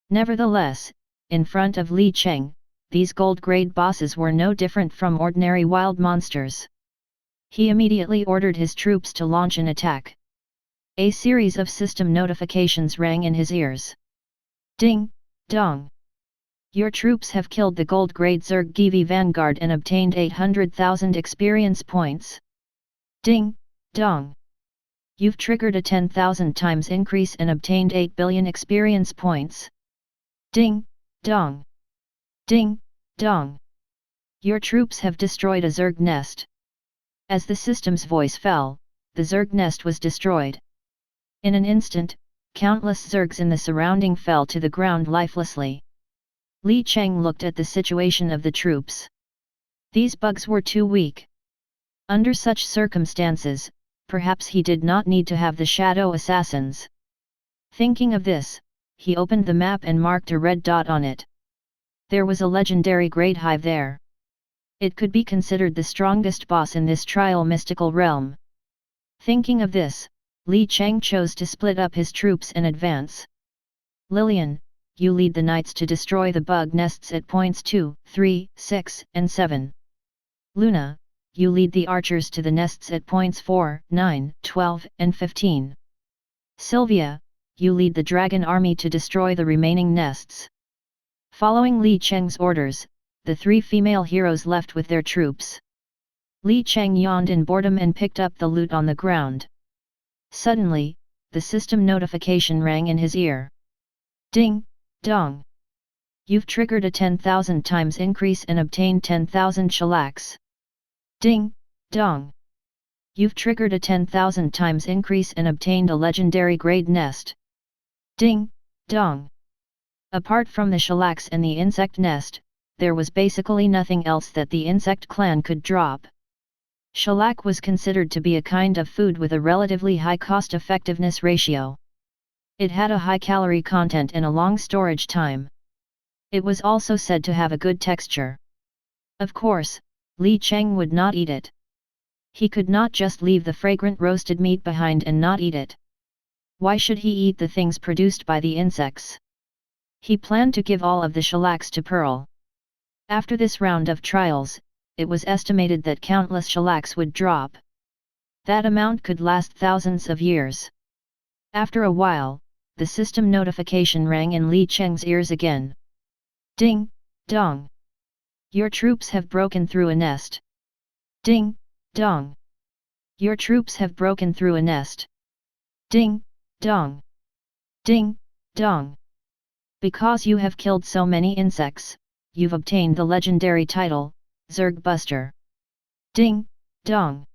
Nevertheless, in front of Li Cheng, these gold grade bosses were no different from ordinary wild monsters. He immediately ordered his troops to launch an attack. A series of system notifications rang in his ears. Ding, dong. Your troops have killed the gold grade Zerg Heavy Vanguard and obtained 800,000 experience points. Ding, dong. You've triggered a 10,000 times increase and obtained 8 billion experience points. Ding, dong. Ding, dong. Your troops have destroyed a Zerg nest. As the system's voice fell, the Zerg nest was destroyed. In an instant, countless Zergs in the surrounding fell to the ground lifelessly. Li Cheng looked at the situation of the troops. These bugs were too weak. Under such circumstances, perhaps he did not need to have the shadow assassins. Thinking of this, he opened the map and marked a red dot on it. There was a legendary Great Hive there. It could be considered the strongest boss in this trial mystical realm. Thinking of this, Li Cheng chose to split up his troops and advance. Lillian, you lead the knights to destroy the bug nests at points 2, 3, 6, and 7. Luna, you lead the archers to the nests at points 4, 9, 12, and 15. Sylvia, you lead the dragon army to destroy the remaining nests. Following Li Cheng's orders, the three female heroes left with their troops. Li Cheng yawned in boredom and picked up the loot on the ground. Suddenly, the system notification rang in his ear. Ding, dong. You've triggered a 10,000 times increase and obtained 10,000 shellacs. Ding, dong. You've triggered a 10,000 times increase and obtained a legendary grade nest. Ding, dong. Apart from the shellacs and the insect nest, there was basically nothing else that the insect clan could drop. Shellac was considered to be a kind of food with a relatively high cost-effectiveness ratio. It had a high calorie content and a long storage time. It was also said to have a good texture. Of course, Li Cheng would not eat it. He could not just leave the fragrant roasted meat behind and not eat it. Why should he eat the things produced by the insects? He planned to give all of the shellacs to Pearl. After this round of trials, it was estimated that countless shellacs would drop. That amount could last thousands of years. After a while, the system notification rang in Li Cheng's ears again. Ding, dong. Your troops have broken through a nest. Ding, dong. Your troops have broken through a nest. Ding, dong. Ding, dong. Because you have killed so many insects, you've obtained the legendary title, Zerg Buster. Ding, dong.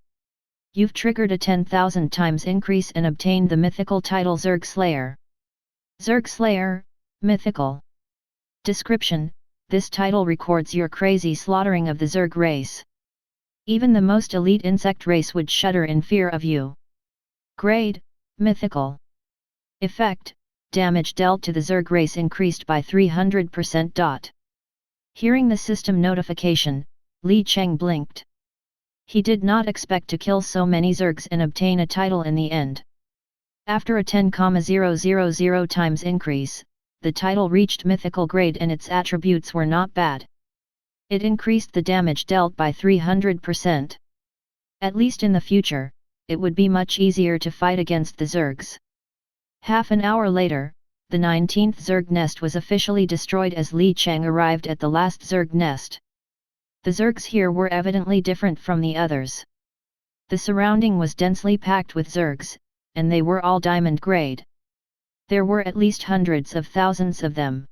You've triggered a 10,000 times increase and obtained the mythical title Zerg Slayer. Zerg Slayer, mythical. Description: this title records your crazy slaughtering of the Zerg race. Even the most elite insect race would shudder in fear of you. Grade: Mythical. Effect: damage dealt to the Zerg race increased by 300%. Hearing the system notification, Li Cheng blinked. He did not expect to kill so many Zergs and obtain a title in the end. After a 10,000 times increase, the title reached mythical grade and its attributes were not bad. It increased the damage dealt by 300%. At least in the future, it would be much easier to fight against the Zergs. Half an hour later, the 19th Zerg nest was officially destroyed as Li Cheng arrived at the last Zerg nest. The Zergs here were evidently different from the others. The surrounding was densely packed with Zergs, and they were all diamond grade. There were at least hundreds of thousands of them.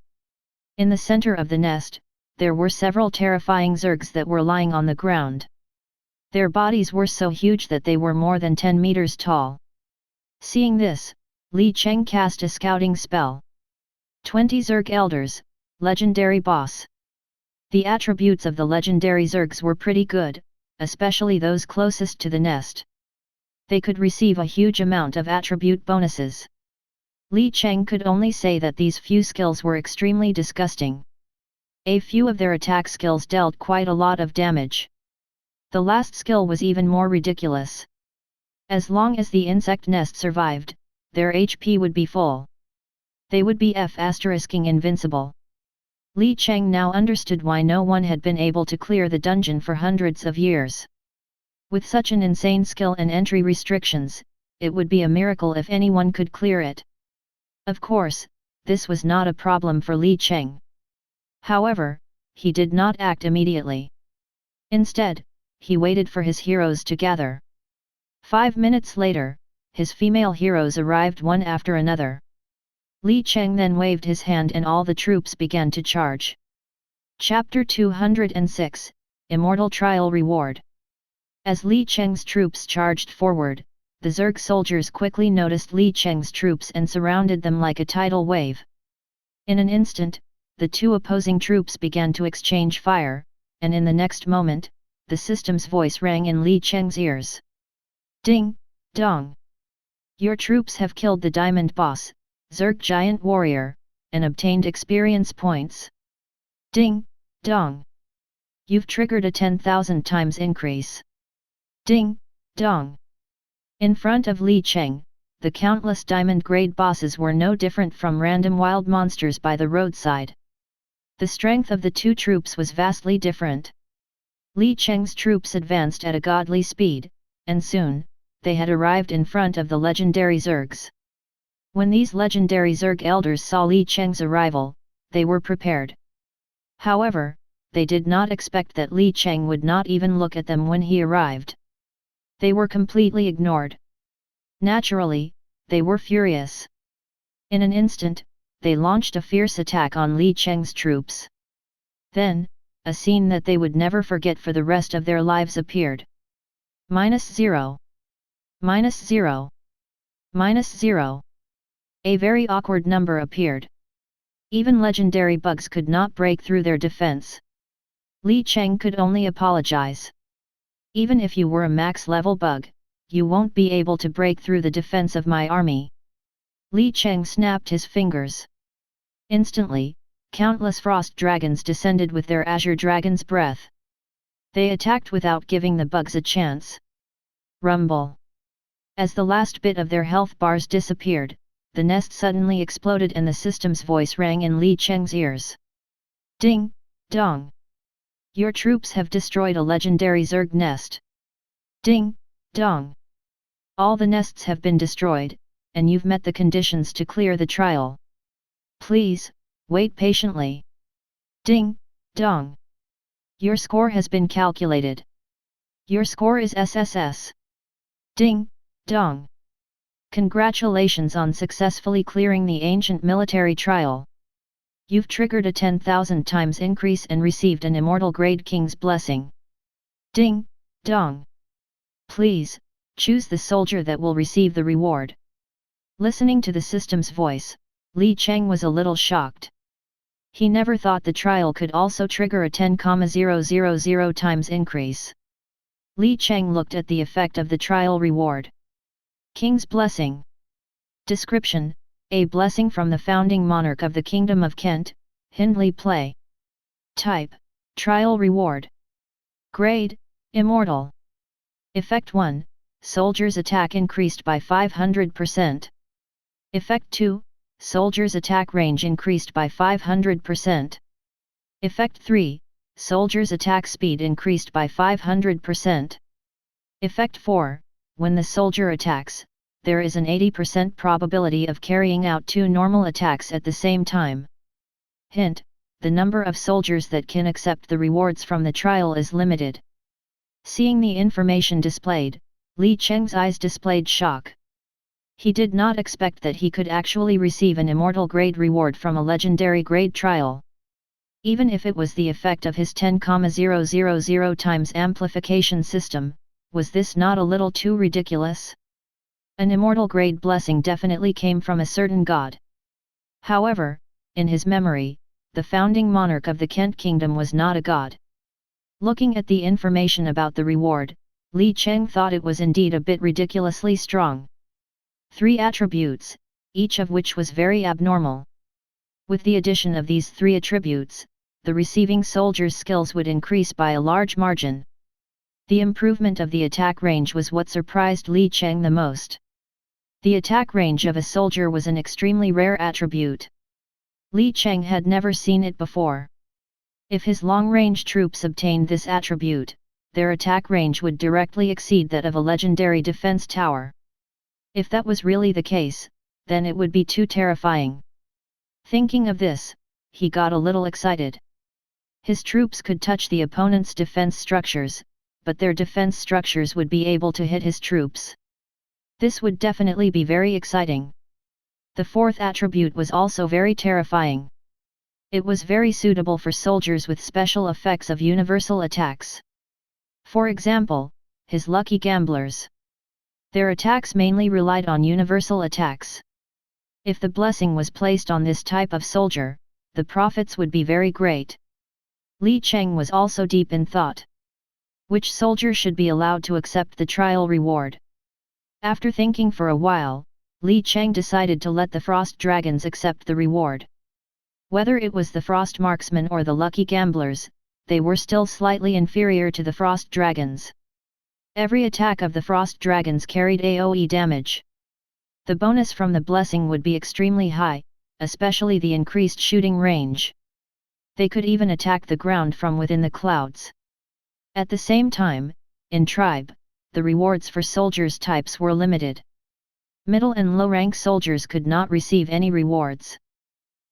In the center of the nest, there were several terrifying Zergs that were lying on the ground. Their bodies were so huge that they were more than 10 meters tall. Seeing this, Li Cheng cast a scouting spell. 20 Zerg Elders, Legendary Boss. The attributes of the legendary Zergs were pretty good, especially those closest to the nest. They could receive a huge amount of attribute bonuses. Li Cheng could only say that these few skills were extremely disgusting. A few of their attack skills dealt quite a lot of damage. The last skill was even more ridiculous. As long as the insect nest survived, their HP would be full. They would be F***ing invincible. Li Cheng now understood why no one had been able to clear the dungeon for hundreds of years. With such an insane skill and entry restrictions, it would be a miracle if anyone could clear it. Of course, this was not a problem for Li Cheng. However, he did not act immediately. Instead, he waited for his heroes to gather. 5 minutes later, his female heroes arrived one after another. Li Cheng then waved his hand and all the troops began to charge. Chapter 206, Immortal Trial Reward. As Li Cheng's troops charged forward, the Zerg soldiers quickly noticed Li Cheng's troops and surrounded them like a tidal wave. In an instant, the two opposing troops began to exchange fire, and in the next moment, the system's voice rang in Li Cheng's ears. Ding, dong! Your troops have killed the Diamond Boss, Zerg Giant Warrior, and obtained experience points. Ding, dong! You've triggered a 10,000 times increase. Ding, dong! In front of Li Cheng, the countless diamond-grade bosses were no different from random wild monsters by the roadside. The strength of the two troops was vastly different. Li Cheng's troops advanced at a godly speed, and soon, they had arrived in front of the legendary Zergs. When these legendary Zerg elders saw Li Cheng's arrival, they were prepared. However, they did not expect that Li Cheng would not even look at them when he arrived. They were completely ignored. Naturally, they were furious. In an instant, they launched a fierce attack on Li Cheng's troops. Then, a scene that they would never forget for the rest of their lives appeared. -0. -0. -0. A very awkward number appeared. Even legendary bugs could not break through their defense. Li Cheng could only apologize. Even if you were a max-level bug, you won't be able to break through the defense of my army. Li Cheng snapped his fingers. Instantly, countless frost dragons descended with their azure dragon's breath. They attacked without giving the bugs a chance. Rumble. As the last bit of their health bars disappeared, the nest suddenly exploded and the system's voice rang in Li Cheng's ears. Ding, dong! Your troops have destroyed a legendary Zerg nest. Ding, dong! All the nests have been destroyed, and you've met the conditions to clear the trial. Please, wait patiently. Ding, dong! Your score has been calculated. Your score is SSS. Ding, dong! Congratulations on successfully clearing the ancient military trial. You've triggered a 10,000 times increase and received an Immortal Grade King's Blessing. Ding, dong! Please, choose the soldier that will receive the reward. Listening to the system's voice, Li Cheng was a little shocked. He never thought the trial could also trigger a 10,000 times increase. Li Cheng looked at the effect of the trial reward. King's Blessing. Description: a blessing from the founding monarch of the Kingdom of Kent, Hindley play. Type: Trial Reward. Grade: Immortal. Effect 1, Soldiers' attack increased by 500%. Effect 2, Soldiers' attack range increased by 500%. Effect 3, Soldiers' attack speed increased by 500%. Effect 4, when the soldier attacks, there is an 80% probability of carrying out 2 normal attacks at the same time. Hint: the number of soldiers that can accept the rewards from the trial is limited. Seeing the information displayed, Li Cheng's eyes displayed shock. He did not expect that he could actually receive an immortal grade reward from a legendary grade trial. Even if it was the effect of his 10,000 times amplification system, was this not a little too ridiculous? An immortal grade blessing definitely came from a certain god. However, in his memory, the founding monarch of the Kent Kingdom was not a god. Looking at the information about the reward, Li Cheng thought it was indeed a bit ridiculously strong. 3 attributes, each of which was very abnormal. With the addition of these 3 attributes, the receiving soldier's skills would increase by a large margin. The improvement of the attack range was what surprised Li Cheng the most. The attack range of a soldier was an extremely rare attribute. Li Cheng had never seen it before. If his long-range troops obtained this attribute, their attack range would directly exceed that of a legendary defense tower. If that was really the case, then it would be too terrifying. Thinking of this, he got a little excited. His troops could touch the opponent's defense structures, but their defense structures would be able to hit his troops. This would definitely be very exciting. The 4th attribute was also very terrifying. It was very suitable for soldiers with special effects of universal attacks. For example, his lucky gamblers. Their attacks mainly relied on universal attacks. If the blessing was placed on this type of soldier, the profits would be very great. Li Cheng was also deep in thought. Which soldier should be allowed to accept the trial reward? After thinking for a while, Li Cheng decided to let the Frost Dragons accept the reward. Whether it was the Frost Marksmen or the Lucky Gamblers, they were still slightly inferior to the Frost Dragons. Every attack of the Frost Dragons carried AoE damage. The bonus from the blessing would be extremely high, especially the increased shooting range. They could even attack the ground from within the clouds. At the same time, in Tribe, the rewards for soldiers types were limited. Middle and low-rank soldiers could not receive any rewards.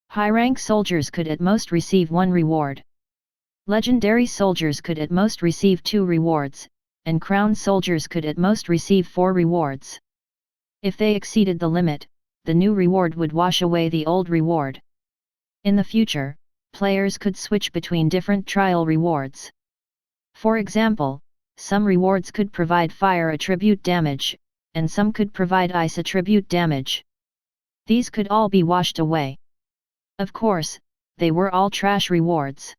High-rank soldiers could at most receive 1 reward. Legendary soldiers could at most receive 2 rewards, and crown soldiers could at most receive 4 rewards. If they exceeded the limit, the new reward would wash away the old reward. In the future, players could switch between different trial rewards. For example, some rewards could provide fire attribute damage, and some could provide ice attribute damage. These could all be washed away. Of course, they were all trash rewards.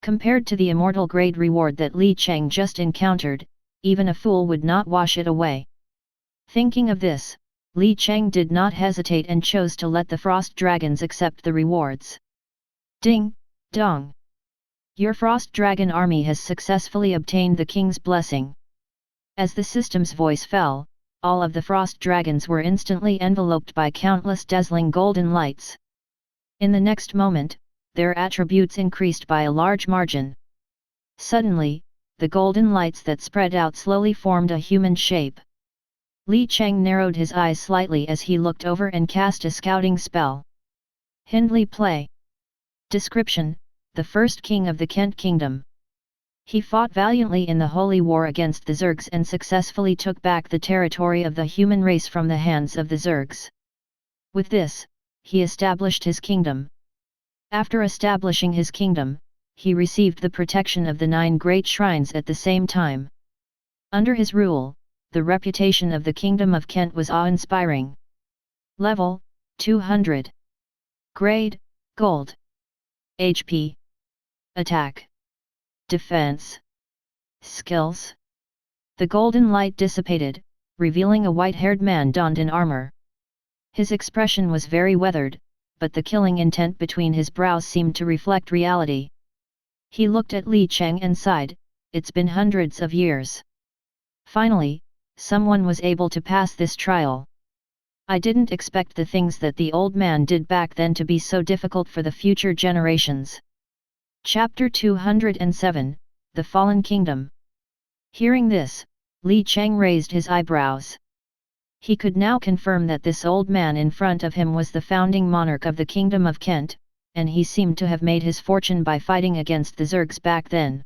Compared to the immortal grade reward that Li Cheng just encountered, even a fool would not wash it away. Thinking of this, Li Cheng did not hesitate and chose to let the Frost Dragons accept the rewards. Ding, dong! Your Frost Dragon army has successfully obtained the King's blessing. As the system's voice fell, all of the Frost Dragons were instantly enveloped by countless dazzling golden lights. In the next moment, their attributes increased by a large margin. Suddenly, the golden lights that spread out slowly formed a human shape. Li Cheng narrowed his eyes slightly as he looked over and cast a scouting spell. Hindley play. Description: the first king of the Kent Kingdom. He fought valiantly in the Holy War against the Zergs and successfully took back the territory of the human race from the hands of the Zergs. With this, he established his kingdom. After establishing his kingdom, he received the protection of the 9 great shrines at the same time. Under his rule, the reputation of the Kingdom of Kent was awe-inspiring. Level: 200. Grade: Gold. HP: Attack, Defense. Skills. The golden light dissipated, revealing a white-haired man donned in armor. His expression was very weathered, but the killing intent between his brows seemed to reflect reality. He looked at Li Cheng and sighed, "It's been hundreds of years. Finally, someone was able to pass this trial. I didn't expect the things that the old man did back then to be so difficult for the future generations." Chapter 207, The Fallen Kingdom. Hearing this, Li Cheng raised his eyebrows. He could now confirm that this old man in front of him was the founding monarch of the Kingdom of Kent, and he seemed to have made his fortune by fighting against the Zergs back then.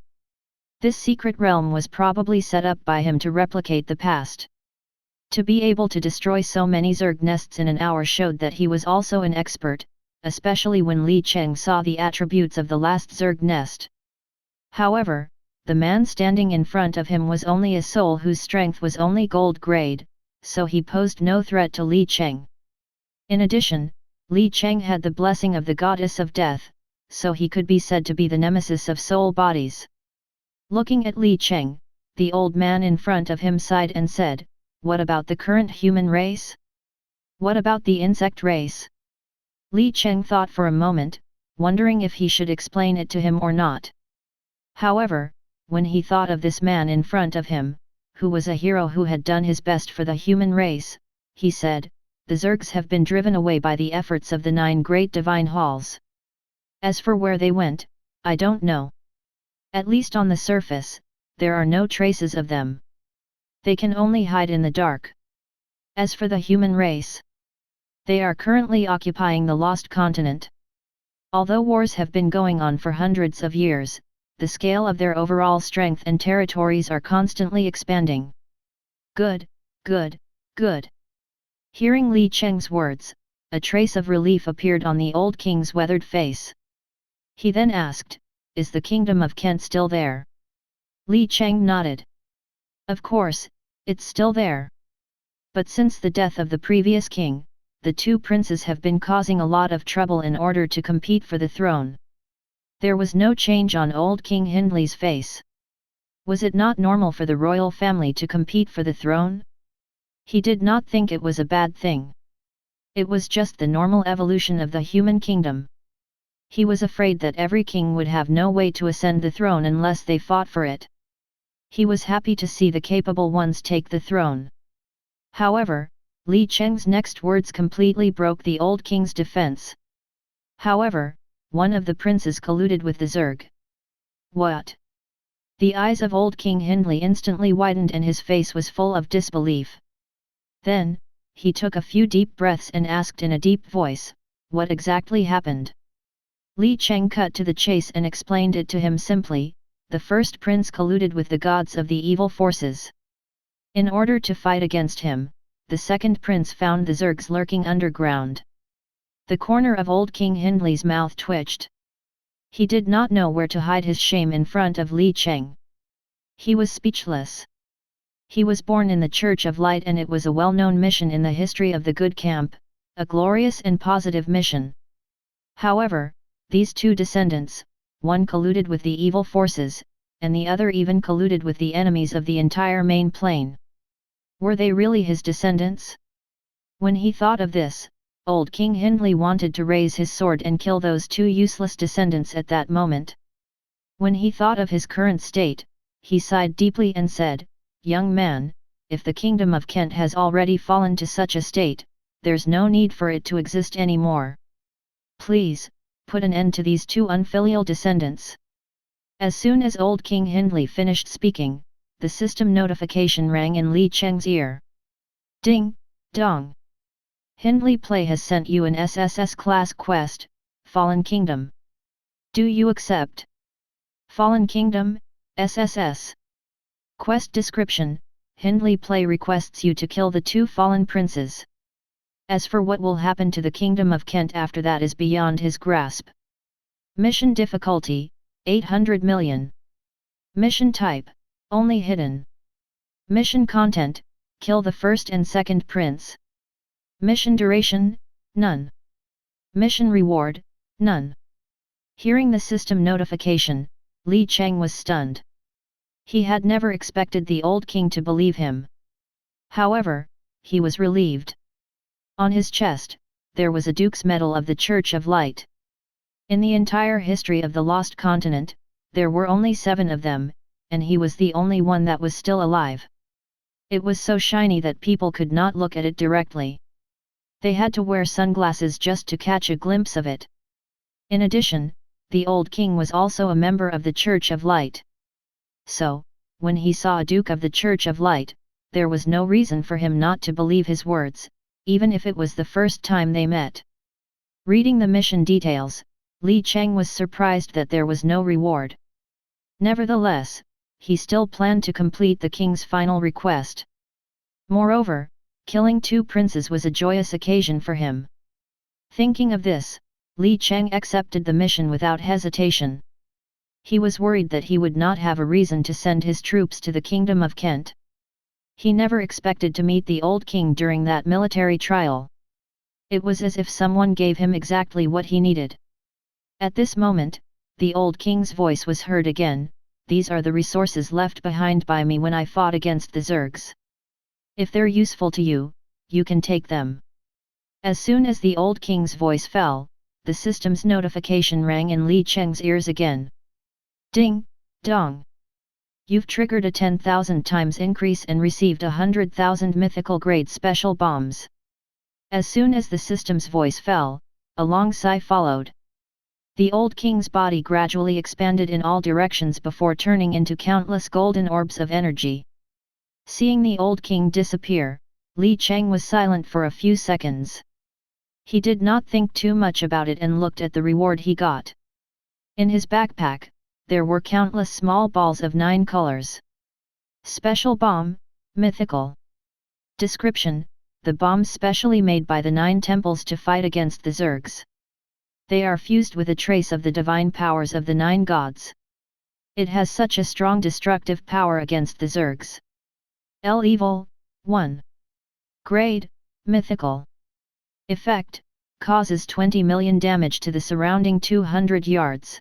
This secret realm was probably set up by him to replicate the past. To be able to destroy so many Zerg nests in an hour showed that he was also an expert, especially when Li Cheng saw the attributes of the last Zerg nest. However, the man standing in front of him was only a soul whose strength was only gold grade, so he posed no threat to Li Cheng. In addition, Li Cheng had the blessing of the goddess of death, so he could be said to be the nemesis of soul bodies. Looking at Li Cheng, the old man in front of him sighed and said, "What about the current human race? What about the insect race?" Li Cheng thought for a moment, wondering if he should explain it to him or not. However, when he thought of this man in front of him, who was a hero who had done his best for the human race, he said, "The Zergs have been driven away by the efforts of the 9 great divine halls. As for where they went, I don't know. At least on the surface, there are no traces of them. They can only hide in the dark. As for the human race, they are currently occupying the lost continent. Although wars have been going on for hundreds of years, the scale of their overall strength and territories are constantly expanding." "Good, good, good." Hearing Li Cheng's words, a trace of relief appeared on the old king's weathered face. He then asked, "Is the Kingdom of Kent still there?" Li Cheng nodded. "Of course, it's still there. But since the death of the previous king, the 2 princes have been causing a lot of trouble in order to compete for the throne." There was no change on old King Hindley's face. Was it not normal for the royal family to compete for the throne? He did not think it was a bad thing. It was just the normal evolution of the human kingdom. He was afraid that every king would have no way to ascend the throne unless they fought for it. He was happy to see the capable ones take the throne. However, Li Cheng's next words completely broke the old king's defense. However, one of the princes colluded with the Zerg. "What?" The eyes of old King Hindley instantly widened and his face was full of disbelief. Then, he took a few deep breaths and asked in a deep voice, "What exactly happened?" Li Cheng cut to the chase and explained it to him simply, "The first prince colluded with the gods of the evil forces. In order to fight against him, the second prince found the Zergs lurking underground." The corner of old King Hindley's mouth twitched. He did not know where to hide his shame in front of Li Cheng. He was speechless. He was born in the Church of Light and it was a well-known mission in the history of the Good Camp, a glorious and positive mission. However, these 2 descendants, one colluded with the evil forces, and the other even colluded with the enemies of the entire main plane. Were they really his descendants? When he thought of this, old King Hindley wanted to raise his sword and kill those 2 useless descendants at that moment. When he thought of his current state, he sighed deeply and said, "Young man, if the Kingdom of Kent has already fallen to such a state, there's no need for it to exist anymore. Please, put an end to these 2 unfilial descendants." As soon as old King Hindley finished speaking, the system notification rang in Li Cheng's ear. "Ding, dong. Hindley Play has sent you an SSS class quest, Fallen Kingdom. Do you accept?" Fallen Kingdom, SSS. Quest description: Hindley Play requests you to kill the 2 fallen princes. As for what will happen to the Kingdom of Kent after that is beyond his grasp. Mission difficulty, 800 million. Mission type, only hidden. Mission content, kill the first and second prince. Mission duration, none. Mission reward, none. Hearing the system notification, Li Cheng was stunned. He had never expected the old king to believe him. However, he was relieved. On his chest, there was a Duke's Medal of the Church of Light. In the entire history of the Lost Continent, there were only 7 of them, and he was the only one that was still alive. It was so shiny that people could not look at it directly. They had to wear sunglasses just to catch a glimpse of it. In addition, the old king was also a member of the Church of Light. So, when he saw a Duke of the Church of Light, there was no reason for him not to believe his words, even if it was the first time they met. Reading the mission details, Li Cheng was surprised that there was no reward. Nevertheless, he still planned to complete the king's final request. Moreover, killing 2 princes was a joyous occasion for him. Thinking of this, Li Cheng accepted the mission without hesitation. He was worried that he would not have a reason to send his troops to the Kingdom of Kent. He never expected to meet the old king during that military trial. It was as if someone gave him exactly what he needed. At this moment, the old king's voice was heard again. These are the resources left behind by me when I fought against the Zergs. If they're useful to you, you can take them. As soon as the old king's voice fell, the system's notification rang in Li Cheng's ears again. Ding, dong. You've triggered a 10,000 times increase and received 100,000 mythical grade special bombs. As soon as the system's voice fell, a long sigh followed. The old king's body gradually expanded in all directions before turning into countless golden orbs of energy. Seeing the old king disappear, Li Cheng was silent for a few seconds. He did not think too much about it and looked at the reward he got. In his backpack, there were countless small balls of 9 colors. Special bomb, mythical. Description: the bombs specially made by the 9 temples to fight against the Zergs. They are fused with a trace of the divine powers of the 9 gods. It has such a strong destructive power against the Zergs. Evil, 1. Grade, mythical. Effect: causes 20 million damage to the surrounding 200 yards.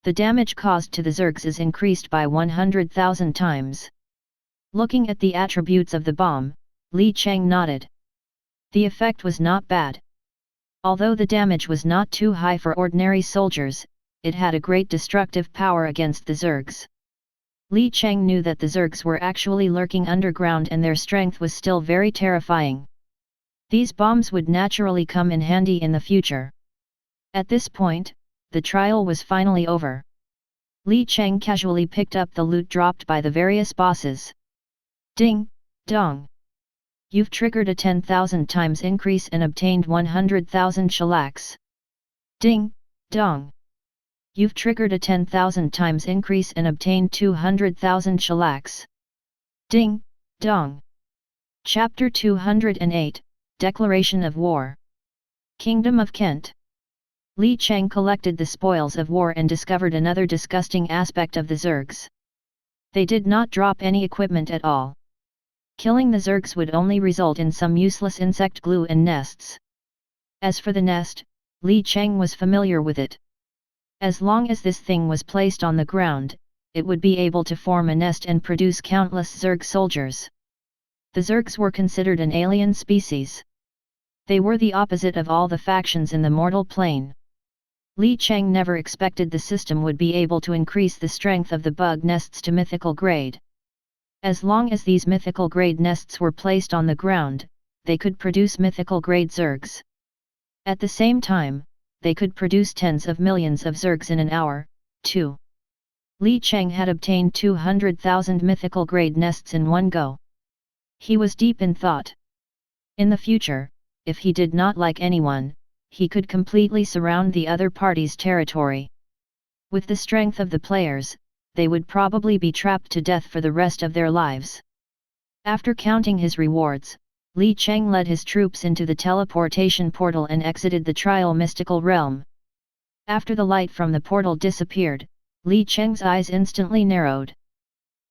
The damage caused to the Zergs is increased by 100,000 times. Looking at the attributes of the bomb, Li Cheng nodded. The effect was not bad. Although the damage was not too high for ordinary soldiers, it had a great destructive power against the Zergs. Li Cheng knew that the Zergs were actually lurking underground and their strength was still very terrifying. These bombs would naturally come in handy in the future. At this point, the trial was finally over. Li Cheng casually picked up the loot dropped by the various bosses. Ding, dong. You've triggered a 10,000 times increase and obtained 100,000 shellacs. Ding, dong. You've triggered a 10,000 times increase and obtained 200,000 shellacs. Ding, dong. Chapter 208, Declaration of War. Kingdom of Kent. Li Cheng collected the spoils of war and discovered another disgusting aspect of the Zergs. They did not drop any equipment at all. Killing the Zergs would only result in some useless insect glue and nests. As for the nest, Li Cheng was familiar with it. As long as this thing was placed on the ground, it would be able to form a nest and produce countless Zerg soldiers. The Zergs were considered an alien species. They were the opposite of all the factions in the mortal plane. Li Cheng never expected the system would be able to increase the strength of the bug nests to mythical grade. As long as these mythical grade nests were placed on the ground, they could produce mythical grade Zergs. At the same time, they could produce tens of millions of Zergs in an hour, too. Li Cheng had obtained 200,000 mythical grade nests in one go. He was deep in thought. In the future, if he did not like anyone, he could completely surround the other party's territory. With the strength of the players, they would probably be trapped to death for the rest of their lives. After counting his rewards, Li Cheng led his troops into the teleportation portal and exited the trial mystical realm. After the light from the portal disappeared, Li Cheng's eyes instantly narrowed.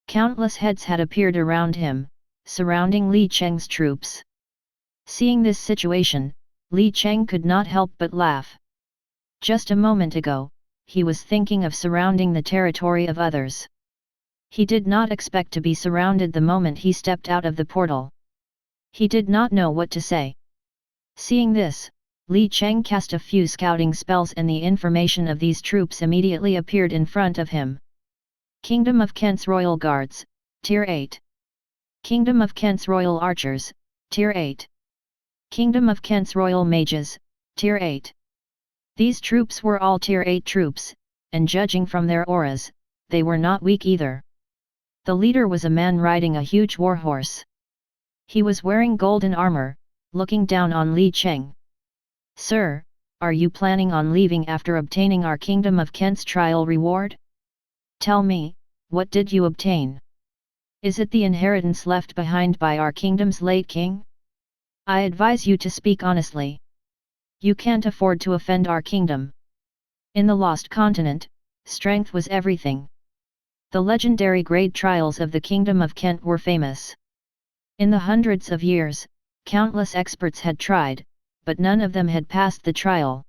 Countless heads had appeared around him, surrounding Li Cheng's troops. Seeing this situation, Li Cheng could not help but laugh. Just a moment ago, he was thinking of surrounding the territory of others. He did not expect to be surrounded the moment he stepped out of the portal. He did not know what to say. Seeing this, Li Cheng cast a few scouting spells and the information of these troops immediately appeared in front of him. Kingdom of Kent's Royal Guards, Tier 8. Kingdom of Kent's Royal Archers, Tier 8. Kingdom of Kent's Royal Mages, Tier 8. These troops were all Tier 8 troops, and judging from their auras, they were not weak either. The leader was a man riding a huge warhorse. He was wearing golden armor, looking down on Li Cheng. "Sir, are you planning on leaving after obtaining our Kingdom of Kent's trial reward? Tell me, what did you obtain? Is it the inheritance left behind by our kingdom's late king? I advise you to speak honestly. You can't afford to offend our kingdom." In the Lost Continent, strength was everything. The legendary grade trials of the Kingdom of Kent were famous. In the hundreds of years, countless experts had tried, but none of them had passed the trial.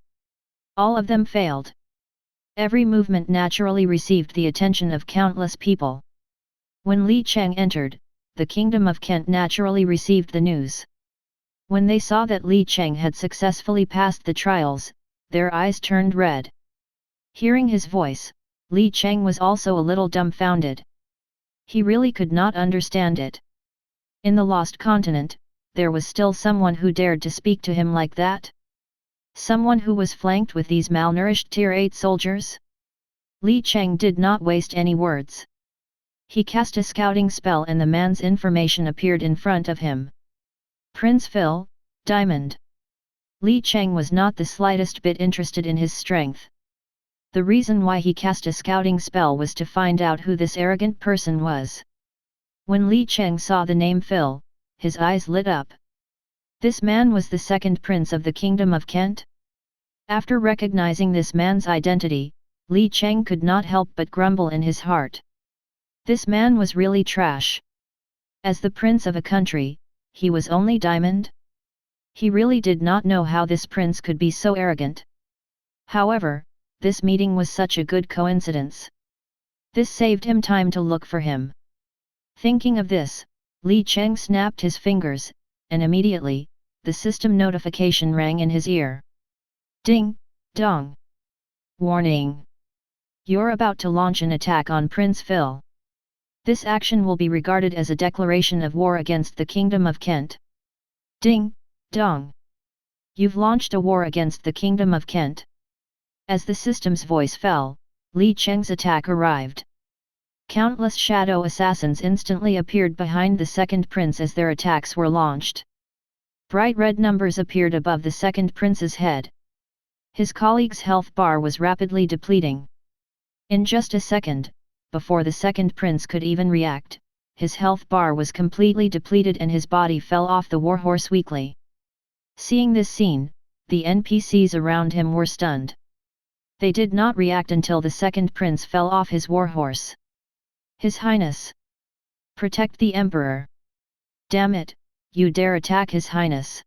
All of them failed. Every movement naturally received the attention of countless people. When Li Cheng entered, the Kingdom of Kent naturally received the news. When they saw that Li Cheng had successfully passed the trials, their eyes turned red. Hearing his voice, Li Cheng was also a little dumbfounded. He really could not understand it. In the Lost Continent, there was still someone who dared to speak to him like that? Someone who was flanked with these malnourished Tier 8 soldiers? Li Cheng did not waste any words. He cast a scouting spell and the man's information appeared in front of him. Prince Phil, Diamond. Li Cheng was not the slightest bit interested in his strength. The reason why he cast a scouting spell was to find out who this arrogant person was. When Li Cheng saw the name Phil, his eyes lit up. This man was the second prince of the Kingdom of Kent? After recognizing this man's identity, Li Cheng could not help but grumble in his heart. This man was really trash. As the prince of a country, he was only Diamond? He really did not know how this prince could be so arrogant. However, this meeting was such a good coincidence. This saved him time to look for him. Thinking of this, Li Cheng snapped his fingers, and immediately, the system notification rang in his ear. Ding, dong. Warning. You're about to launch an attack on Prince Phil. This action will be regarded as a declaration of war against the Kingdom of Kent. Ding, dong. You've launched a war against the Kingdom of Kent. As the system's voice fell, Li Cheng's attack arrived. Countless shadow assassins instantly appeared behind the second prince as their attacks were launched. Bright red numbers appeared above the second prince's head. His colleague's health bar was rapidly depleting. In just a second, before the second prince could even react, his health bar was completely depleted and his body fell off the warhorse weakly. Seeing this scene, the NPCs around him were stunned. They did not react until the second prince fell off his warhorse. His Highness! Protect the Emperor! Damn it, you dare attack His Highness!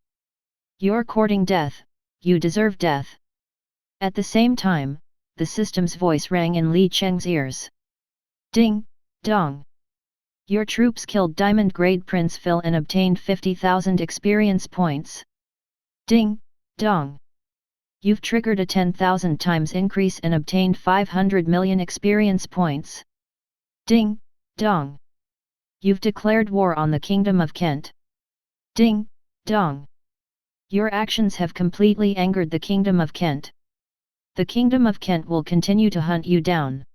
You're courting death, you deserve death! At the same time, the system's voice rang in Li Cheng's ears. Ding, dong! Your troops killed Diamond Grade Prince Phil and obtained 50,000 experience points. Ding, dong! You've triggered a 10,000 times increase and obtained 500 million experience points. Ding, dong! You've declared war on the Kingdom of Kent. Ding, dong! Your actions have completely angered the Kingdom of Kent. The Kingdom of Kent will continue to hunt you down.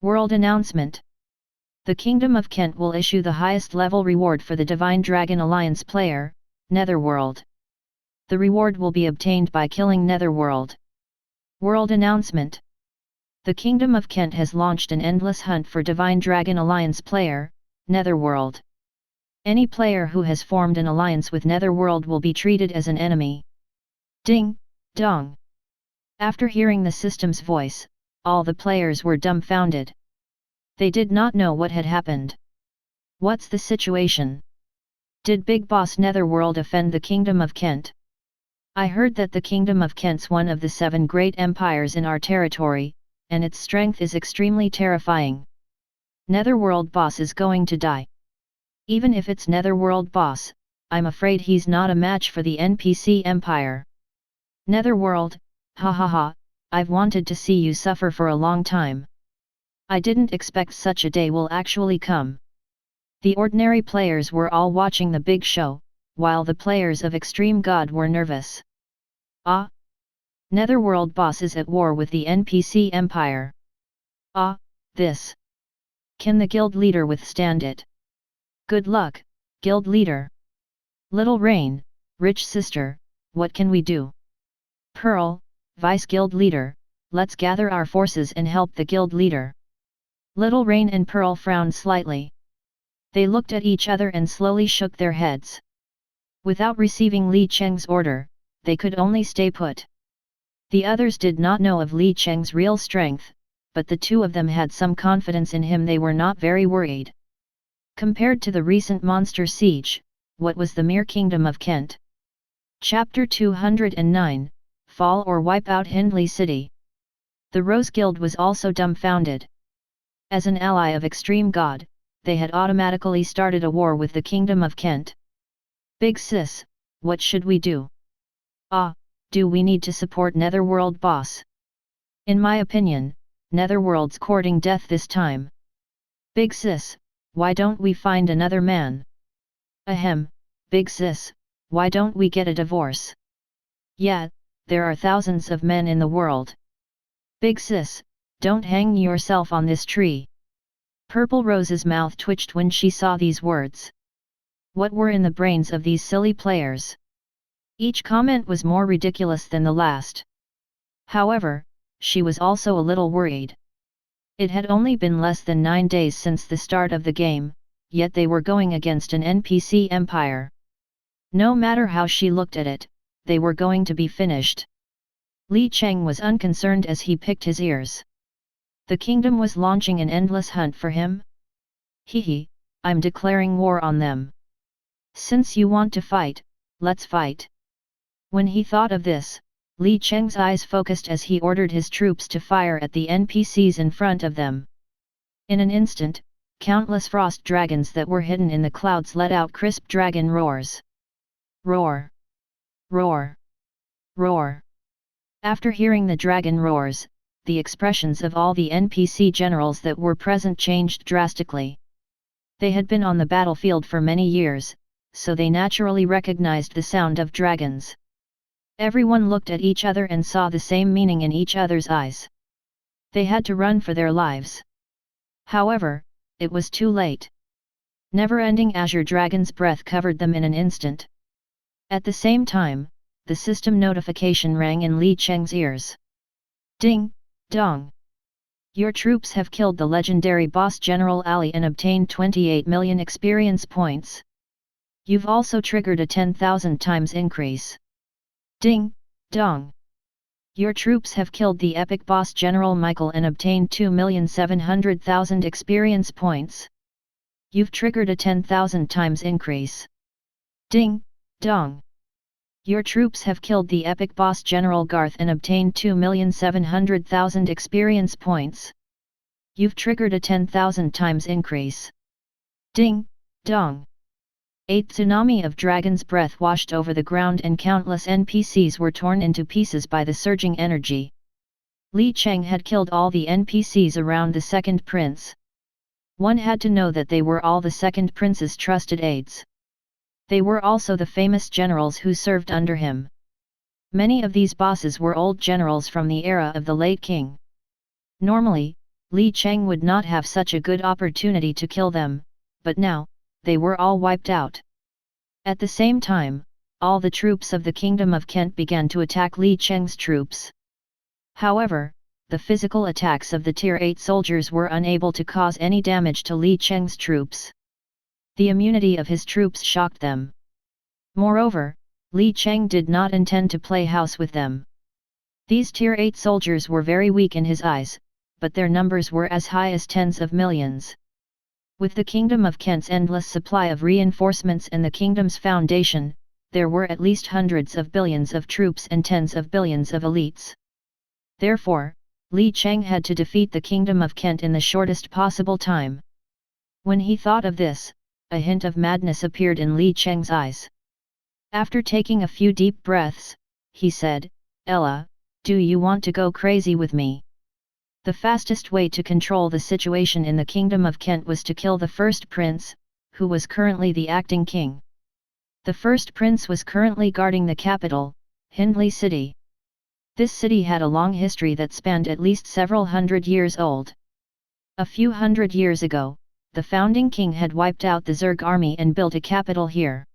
World announcement. The Kingdom of Kent will issue the highest level reward for the Divine Dragon Alliance player, Netherworld. The reward will be obtained by killing Netherworld. World announcement. The Kingdom of Kent has launched an endless hunt for Divine Dragon Alliance player, Netherworld. Any player who has formed an alliance with Netherworld will be treated as an enemy. Ding, dong! After hearing the system's voice, all the players were dumbfounded. They did not know what had happened. What's the situation? Did Big Boss Netherworld offend the Kingdom of Kent? I heard that the Kingdom of Kent's one of the 7 great empires in our territory, and its strength is extremely terrifying. Netherworld boss is going to die. Even if it's Netherworld boss, I'm afraid he's not a match for the NPC Empire. Netherworld, ha ha ha, I've wanted to see you suffer for a long time. I didn't expect such a day will actually come. The ordinary players were all watching the big show, while the players of Extreme God were nervous. Ah! Netherworld boss is at war with the NPC Empire. Ah, this. Can the guild leader withstand it? Good luck, guild leader. Little Rain, rich sister, what can we do? Pearl, vice guild leader, let's gather our forces and help the guild leader. Little Rain and Pearl frowned slightly. They looked at each other and slowly shook their heads. Without receiving Li Cheng's order, they could only stay put. The others did not know of Li Cheng's real strength, but the two of them had some confidence in him. They were not very worried. Compared to the recent monster siege, what was the mere kingdom of Kent? Chapter 209, Fall or Wipe Out Hindley City. The Rose Guild was also dumbfounded. As an ally of Extreme God, they had automatically started a war with the Kingdom of Kent. Big sis, what should we do? Do we need to support Netherworld boss? In my opinion, Netherworld's courting death this time. Big sis, why don't we find another man? Ahem, big sis, why don't we get a divorce? Yeah, there are thousands of men in the world. Big sis, don't hang yourself on this tree. Purple Rose's mouth twitched when she saw these words. What were in the brains of these silly players? Each comment was more ridiculous than the last. However, she was also a little worried. It had only been less than 9 days since the start of the game, yet they were going against an NPC empire. No matter how she looked at it, they were going to be finished. Li Cheng was unconcerned as he picked his ears. The kingdom was launching an endless hunt for him? Hehe, I'm declaring war on them. Since you want to fight, let's fight. When he thought of this, Li Cheng's eyes focused as he ordered his troops to fire at the NPCs in front of them. In an instant, countless frost dragons that were hidden in the clouds let out crisp dragon roars. Roar! Roar! Roar! After hearing the dragon roars, the expressions of all the NPC generals that were present changed drastically. They had been on the battlefield for many years, so they naturally recognized the sound of dragons. Everyone looked at each other and saw the same meaning in each other's eyes. They had to run for their lives. However, it was too late. Never-ending azure dragon's breath covered them in an instant. At the same time, the system notification rang in Li Cheng's ears. Ding, dong! Your troops have killed the legendary boss General Ali and obtained 28 million experience points. You've also triggered a 10,000 times increase. Ding, dong! Your troops have killed the epic boss General Michael and obtained 2,700,000 experience points. You've triggered a 10,000 times increase. Ding, dong! Your troops have killed the epic boss General Garth and obtained 2,700,000 experience points. You've triggered a 10,000 times increase. Ding, dong! A tsunami of dragon's breath washed over the ground and countless NPCs were torn into pieces by the surging energy. Li Cheng had killed all the NPCs around the second prince. One had to know that they were all the second prince's trusted aides. They were also the famous generals who served under him. Many of these bosses were old generals from the era of the late king. Normally, Li Cheng would not have such a good opportunity to kill them, but now, they were all wiped out. At the same time, all the troops of the Kingdom of Kent began to attack Li Cheng's troops. However, the physical attacks of the Tier 8 soldiers were unable to cause any damage to Li Cheng's troops. The immunity of his troops shocked them. Moreover, Li Cheng did not intend to play house with them. These Tier 8 soldiers were very weak in his eyes, but their numbers were as high as tens of millions. With the Kingdom of Kent's endless supply of reinforcements and the kingdom's foundation, there were at least hundreds of billions of troops and tens of billions of elites. Therefore, Li Cheng had to defeat the Kingdom of Kent in the shortest possible time. When he thought of this, a hint of madness appeared in Li Cheng's eyes. After taking a few deep breaths, he said, Ella, do you want to go crazy with me? The fastest way to control the situation in the Kingdom of Kent was to kill the first prince, who was currently the acting king. The first prince was currently guarding the capital, Hindley city. This city had a long history that spanned at least several hundred years old. A few hundred years ago, the founding king had wiped out the Zerg army and built a capital here.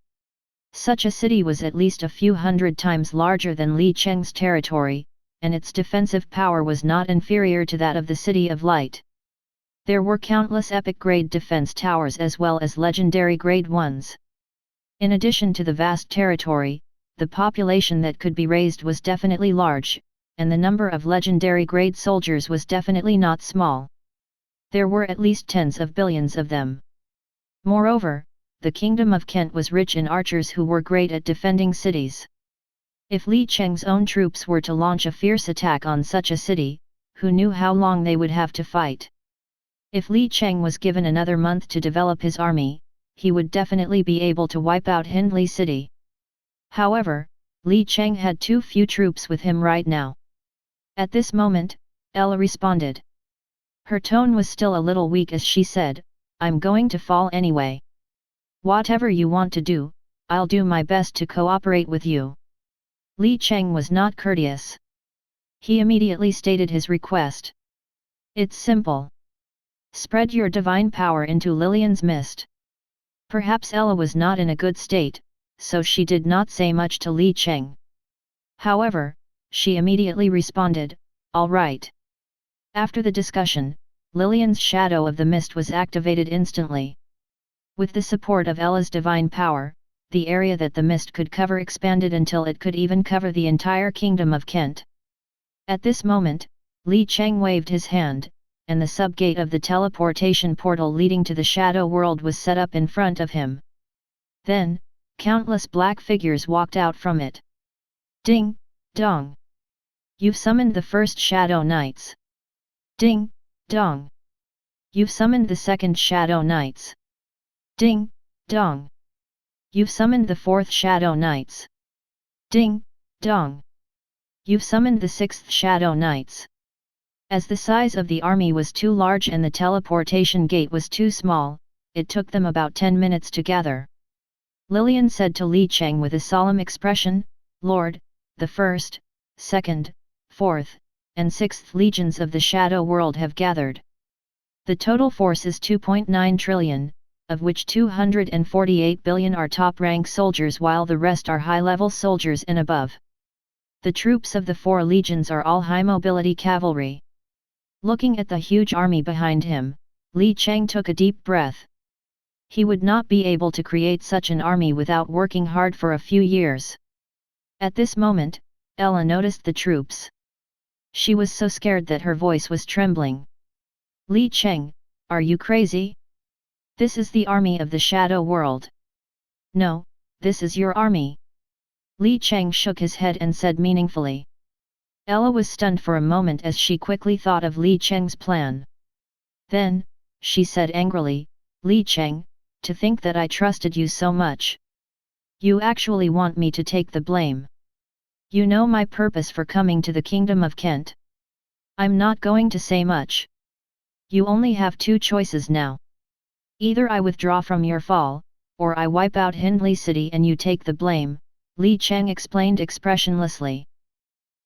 Such a city was at least a few hundred times larger than Li Cheng's territory, and its defensive power was not inferior to that of the City of Light. There were countless epic-grade defense towers as well as legendary grade ones. In addition to the vast territory, the population that could be raised was definitely large, and the number of legendary grade soldiers was definitely not small. There were at least tens of billions of them. Moreover, the Kingdom of Kent was rich in archers who were great at defending cities. If Li Cheng's own troops were to launch a fierce attack on such a city, who knew how long they would have to fight? If Li Cheng was given another month to develop his army, he would definitely be able to wipe out Hindley city. However, Li Cheng had too few troops with him right now. At this moment, Ella responded. Her tone was still a little weak as she said, I'm going to fall anyway. Whatever you want to do, I'll do my best to cooperate with you. Li Cheng was not courteous. He immediately stated his request. It's simple. Spread your divine power into Lillian's mist. Perhaps Ella was not in a good state, so she did not say much to Li Cheng. However, she immediately responded, all right. After the discussion, Lillian's shadow of the mist was activated instantly. With the support of Ella's divine power, the area that the mist could cover expanded until it could even cover the entire Kingdom of Kent. At this moment, Li Cheng waved his hand, and the subgate of the teleportation portal leading to the shadow world was set up in front of him. Then, countless black figures walked out from it. Ding, dong. You've summoned the first Shadow Knights. Ding, dong. You've summoned the second Shadow Knights. Ding, dong. You've summoned the fourth Shadow Knights. Ding, dong. You've summoned the sixth Shadow Knights. As the size of the army was too large and the teleportation gate was too small, it took them about 10 minutes to gather. Lillian said to Li Cheng with a solemn expression, Lord, the first, second, fourth, and sixth legions of the Shadow World have gathered. The total force is 2.9 trillion, of which 248 billion are top-rank soldiers while the rest are high-level soldiers and above. The troops of the four legions are all high-mobility cavalry. Looking at the huge army behind him, Li Cheng took a deep breath. He would not be able to create such an army without working hard for a few years. At this moment, Ella noticed the troops. She was so scared that her voice was trembling. Li Cheng, are you crazy? This is the army of the Shadow World. No, this is your army. Li Cheng shook his head and said meaningfully. Ella was stunned for a moment as she quickly thought of Li Cheng's plan. Then, she said angrily, Li Cheng, to think that I trusted you so much. You actually want me to take the blame. You know my purpose for coming to the Kingdom of Kent. I'm not going to say much. You only have two choices now. Either I withdraw from your fall, or I wipe out Hindley City and you take the blame, Li Cheng explained expressionlessly.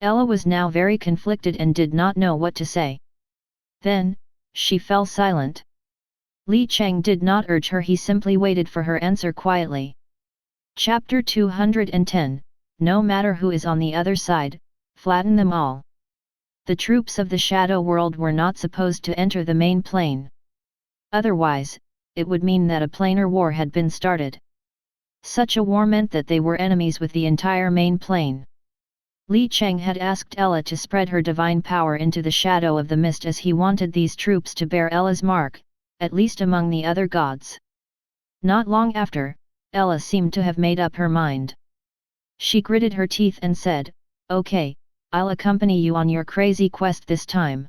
Ella was now very conflicted and did not know what to say. Then, she fell silent. Li Cheng did not urge her, he simply waited for her answer quietly. Chapter 210, No matter who is on the other side, flatten them all. The troops of the Shadow World were not supposed to enter the main plane. Otherwise, it would mean that a planar war had been started. Such a war meant that they were enemies with the entire main plane. Li Cheng had asked Ella to spread her divine power into the shadow of the mist as he wanted these troops to bear Ella's mark, at least among the other gods. Not long after, Ella seemed to have made up her mind. She gritted her teeth and said, Okay, I'll accompany you on your crazy quest this time.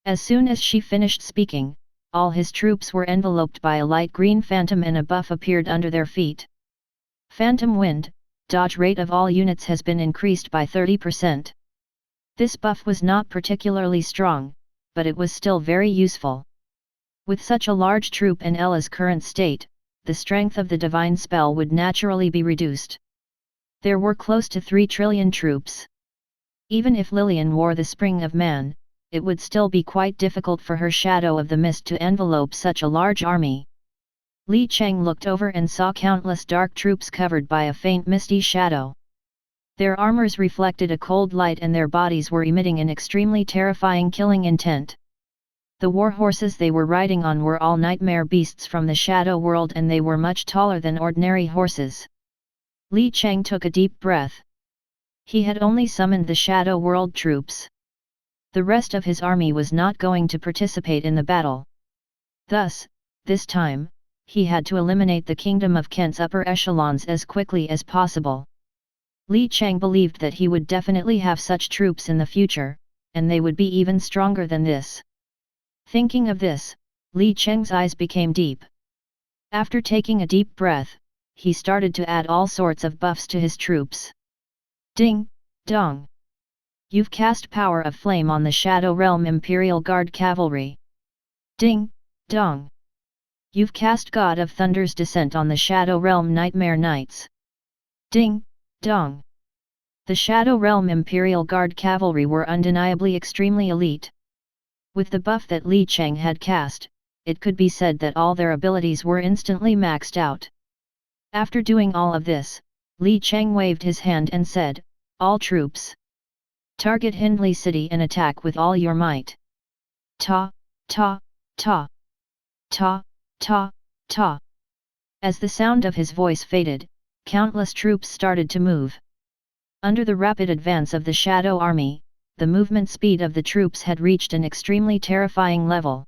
As soon as she finished speaking, all his troops were enveloped by a light green phantom and a buff appeared under their feet. Phantom wind, dodge rate of all units has been increased by 30%. This buff was not particularly strong, but it was still very useful. With such a large troop in Ella's current state, the strength of the divine spell would naturally be reduced. There were close to 3 trillion troops. Even if Lillian wore the Spring of Man, it would still be quite difficult for her Shadow of the Mist to envelope such a large army. Li Cheng looked over and saw countless dark troops covered by a faint misty shadow. Their armors reflected a cold light and their bodies were emitting an extremely terrifying killing intent. The war horses they were riding on were all nightmare beasts from the shadow world and they were much taller than ordinary horses. Li Cheng took a deep breath. He had only summoned the shadow world troops. The rest of his army was not going to participate in the battle. Thus, this time, he had to eliminate the Kingdom of Kent's upper echelons as quickly as possible. Li Cheng believed that he would definitely have such troops in the future, and they would be even stronger than this. Thinking of this, Li Cheng's eyes became deep. After taking a deep breath, he started to add all sorts of buffs to his troops. Ding, dong! You've cast Power of Flame on the Shadow Realm Imperial Guard Cavalry. Ding, dong! You've cast God of Thunder's Descent on the Shadow Realm Nightmare Knights. Ding, dong! The Shadow Realm Imperial Guard Cavalry were undeniably extremely elite. With the buff that Li Cheng had cast, it could be said that all their abilities were instantly maxed out. After doing all of this, Li Cheng waved his hand and said, "All troops! Target Hindley City and attack with all your might!" Ta, ta, ta! Ta, ta, ta! As the sound of his voice faded, countless troops started to move. Under the rapid advance of the Shadow Army, the movement speed of the troops had reached an extremely terrifying level.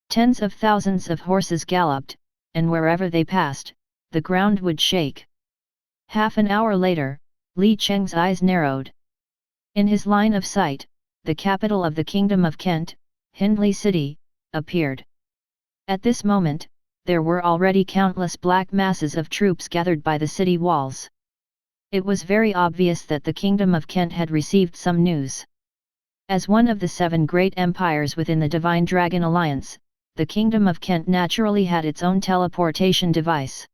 Tens of thousands of horses galloped, and wherever they passed, the ground would shake. Half an hour later, Li Cheng's eyes narrowed. In his line of sight, the capital of the Kingdom of Kent, Hindley City, appeared. At this moment, there were already countless black masses of troops gathered by the city walls. It was very obvious that the Kingdom of Kent had received some news. As one of the 7 great empires within the Divine Dragon Alliance, the Kingdom of Kent naturally had its own teleportation device.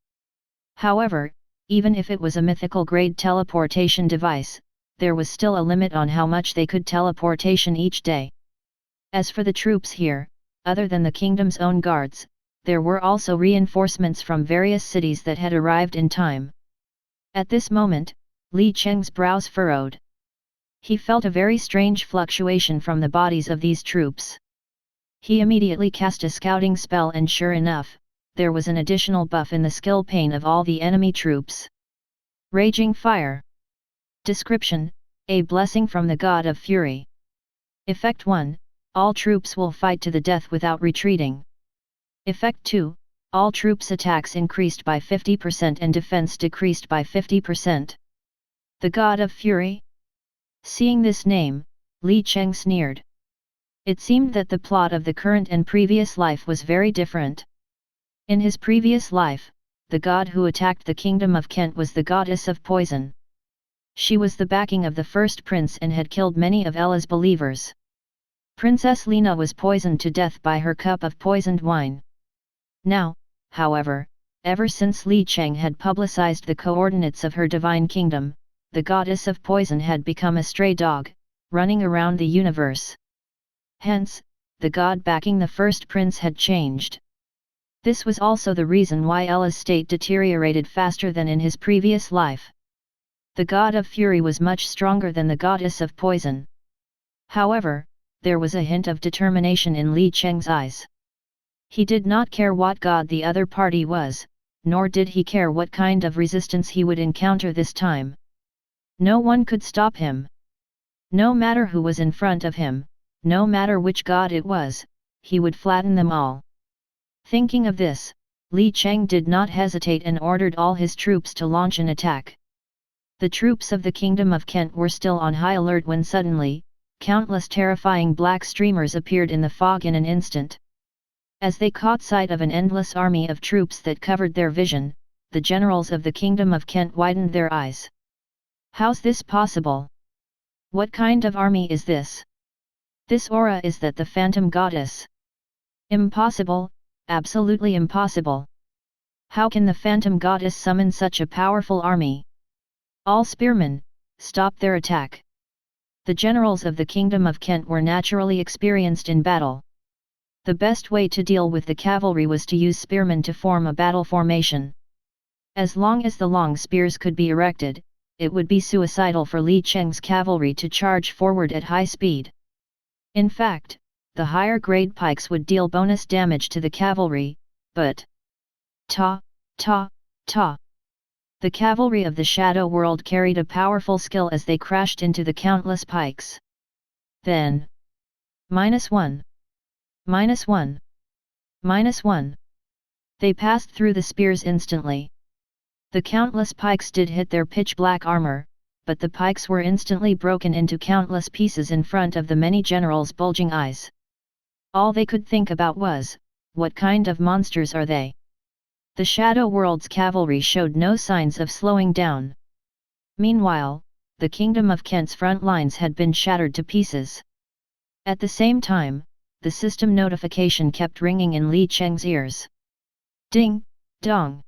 However, even if it was a mythical-grade teleportation device, there was still a limit on how much they could teleportation each day. As for the troops here, other than the kingdom's own guards, there were also reinforcements from various cities that had arrived in time. At this moment, Li Cheng's brows furrowed. He felt a very strange fluctuation from the bodies of these troops. He immediately cast a scouting spell and sure enough, there was an additional buff in the skill pane of all the enemy troops. Raging Fire. Description: a blessing from the God of Fury. Effect 1, all troops will fight to the death without retreating. Effect 2, all troops' attacks increased by 50% and defense decreased by 50%. The God of Fury? Seeing this name, Li Cheng sneered. It seemed that the plot of the current and previous life was very different. In his previous life, the god who attacked the Kingdom of Kent was the goddess of poison. She was the backing of the first prince and had killed many of Ella's believers. Princess Lena was poisoned to death by her cup of poisoned wine. Now, however, ever since Li Cheng had publicized the coordinates of her divine kingdom, the goddess of poison had become a stray dog, running around the universe. Hence, the god backing the first prince had changed. This was also the reason why Ella's state deteriorated faster than in his previous life. The god of fury was much stronger than the goddess of poison. However, there was a hint of determination in Li Cheng's eyes. He did not care what god the other party was, nor did he care what kind of resistance he would encounter this time. No one could stop him. No matter who was in front of him, no matter which god it was, he would flatten them all. Thinking of this, Li Cheng did not hesitate and ordered all his troops to launch an attack. The troops of the Kingdom of Kent were still on high alert when suddenly, countless terrifying black streamers appeared in the fog in an instant. As they caught sight of an endless army of troops that covered their vision, the generals of the Kingdom of Kent widened their eyes. How's this possible? What kind of army is this? This aura is that the Phantom Goddess. Impossible, absolutely impossible. How can the Phantom Goddess summon such a powerful army? All spearmen, stop their attack. The generals of the Kingdom of Kent were naturally experienced in battle. The best way to deal with the cavalry was to use spearmen to form a battle formation. As long as the long spears could be erected, it would be suicidal for Li Cheng's cavalry to charge forward at high speed. In fact, the higher grade pikes would deal bonus damage to the cavalry, but ta, ta, ta. The cavalry of the Shadow World carried a powerful skill as they crashed into the countless pikes. Then, -1, -1, -1. They passed through the spears instantly. The countless pikes did hit their pitch-black armor, but the pikes were instantly broken into countless pieces in front of the many generals' bulging eyes. All they could think about was, what kind of monsters are they? The Shadow World's cavalry showed no signs of slowing down. Meanwhile, the Kingdom of Kent's front lines had been shattered to pieces. At the same time, the system notification kept ringing in Li Cheng's ears. Ding, dong.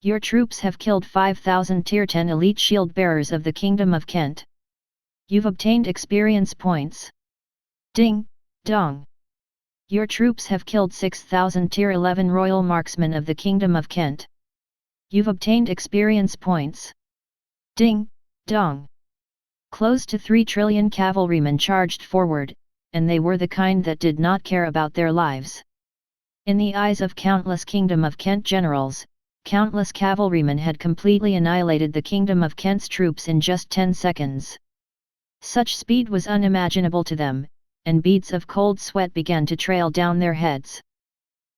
Your troops have killed 5,000 Tier 10 elite shield bearers of the Kingdom of Kent. You've obtained experience points. Ding, dong. Your troops have killed 6,000 Tier 11 royal marksmen of the Kingdom of Kent. You've obtained experience points. Ding, dong. Close to 3 trillion cavalrymen charged forward, and they were the kind that did not care about their lives. In the eyes of countless Kingdom of Kent generals, countless cavalrymen had completely annihilated the Kingdom of Kent's troops in just 10 seconds. Such speed was unimaginable to them, and beads of cold sweat began to trail down their heads.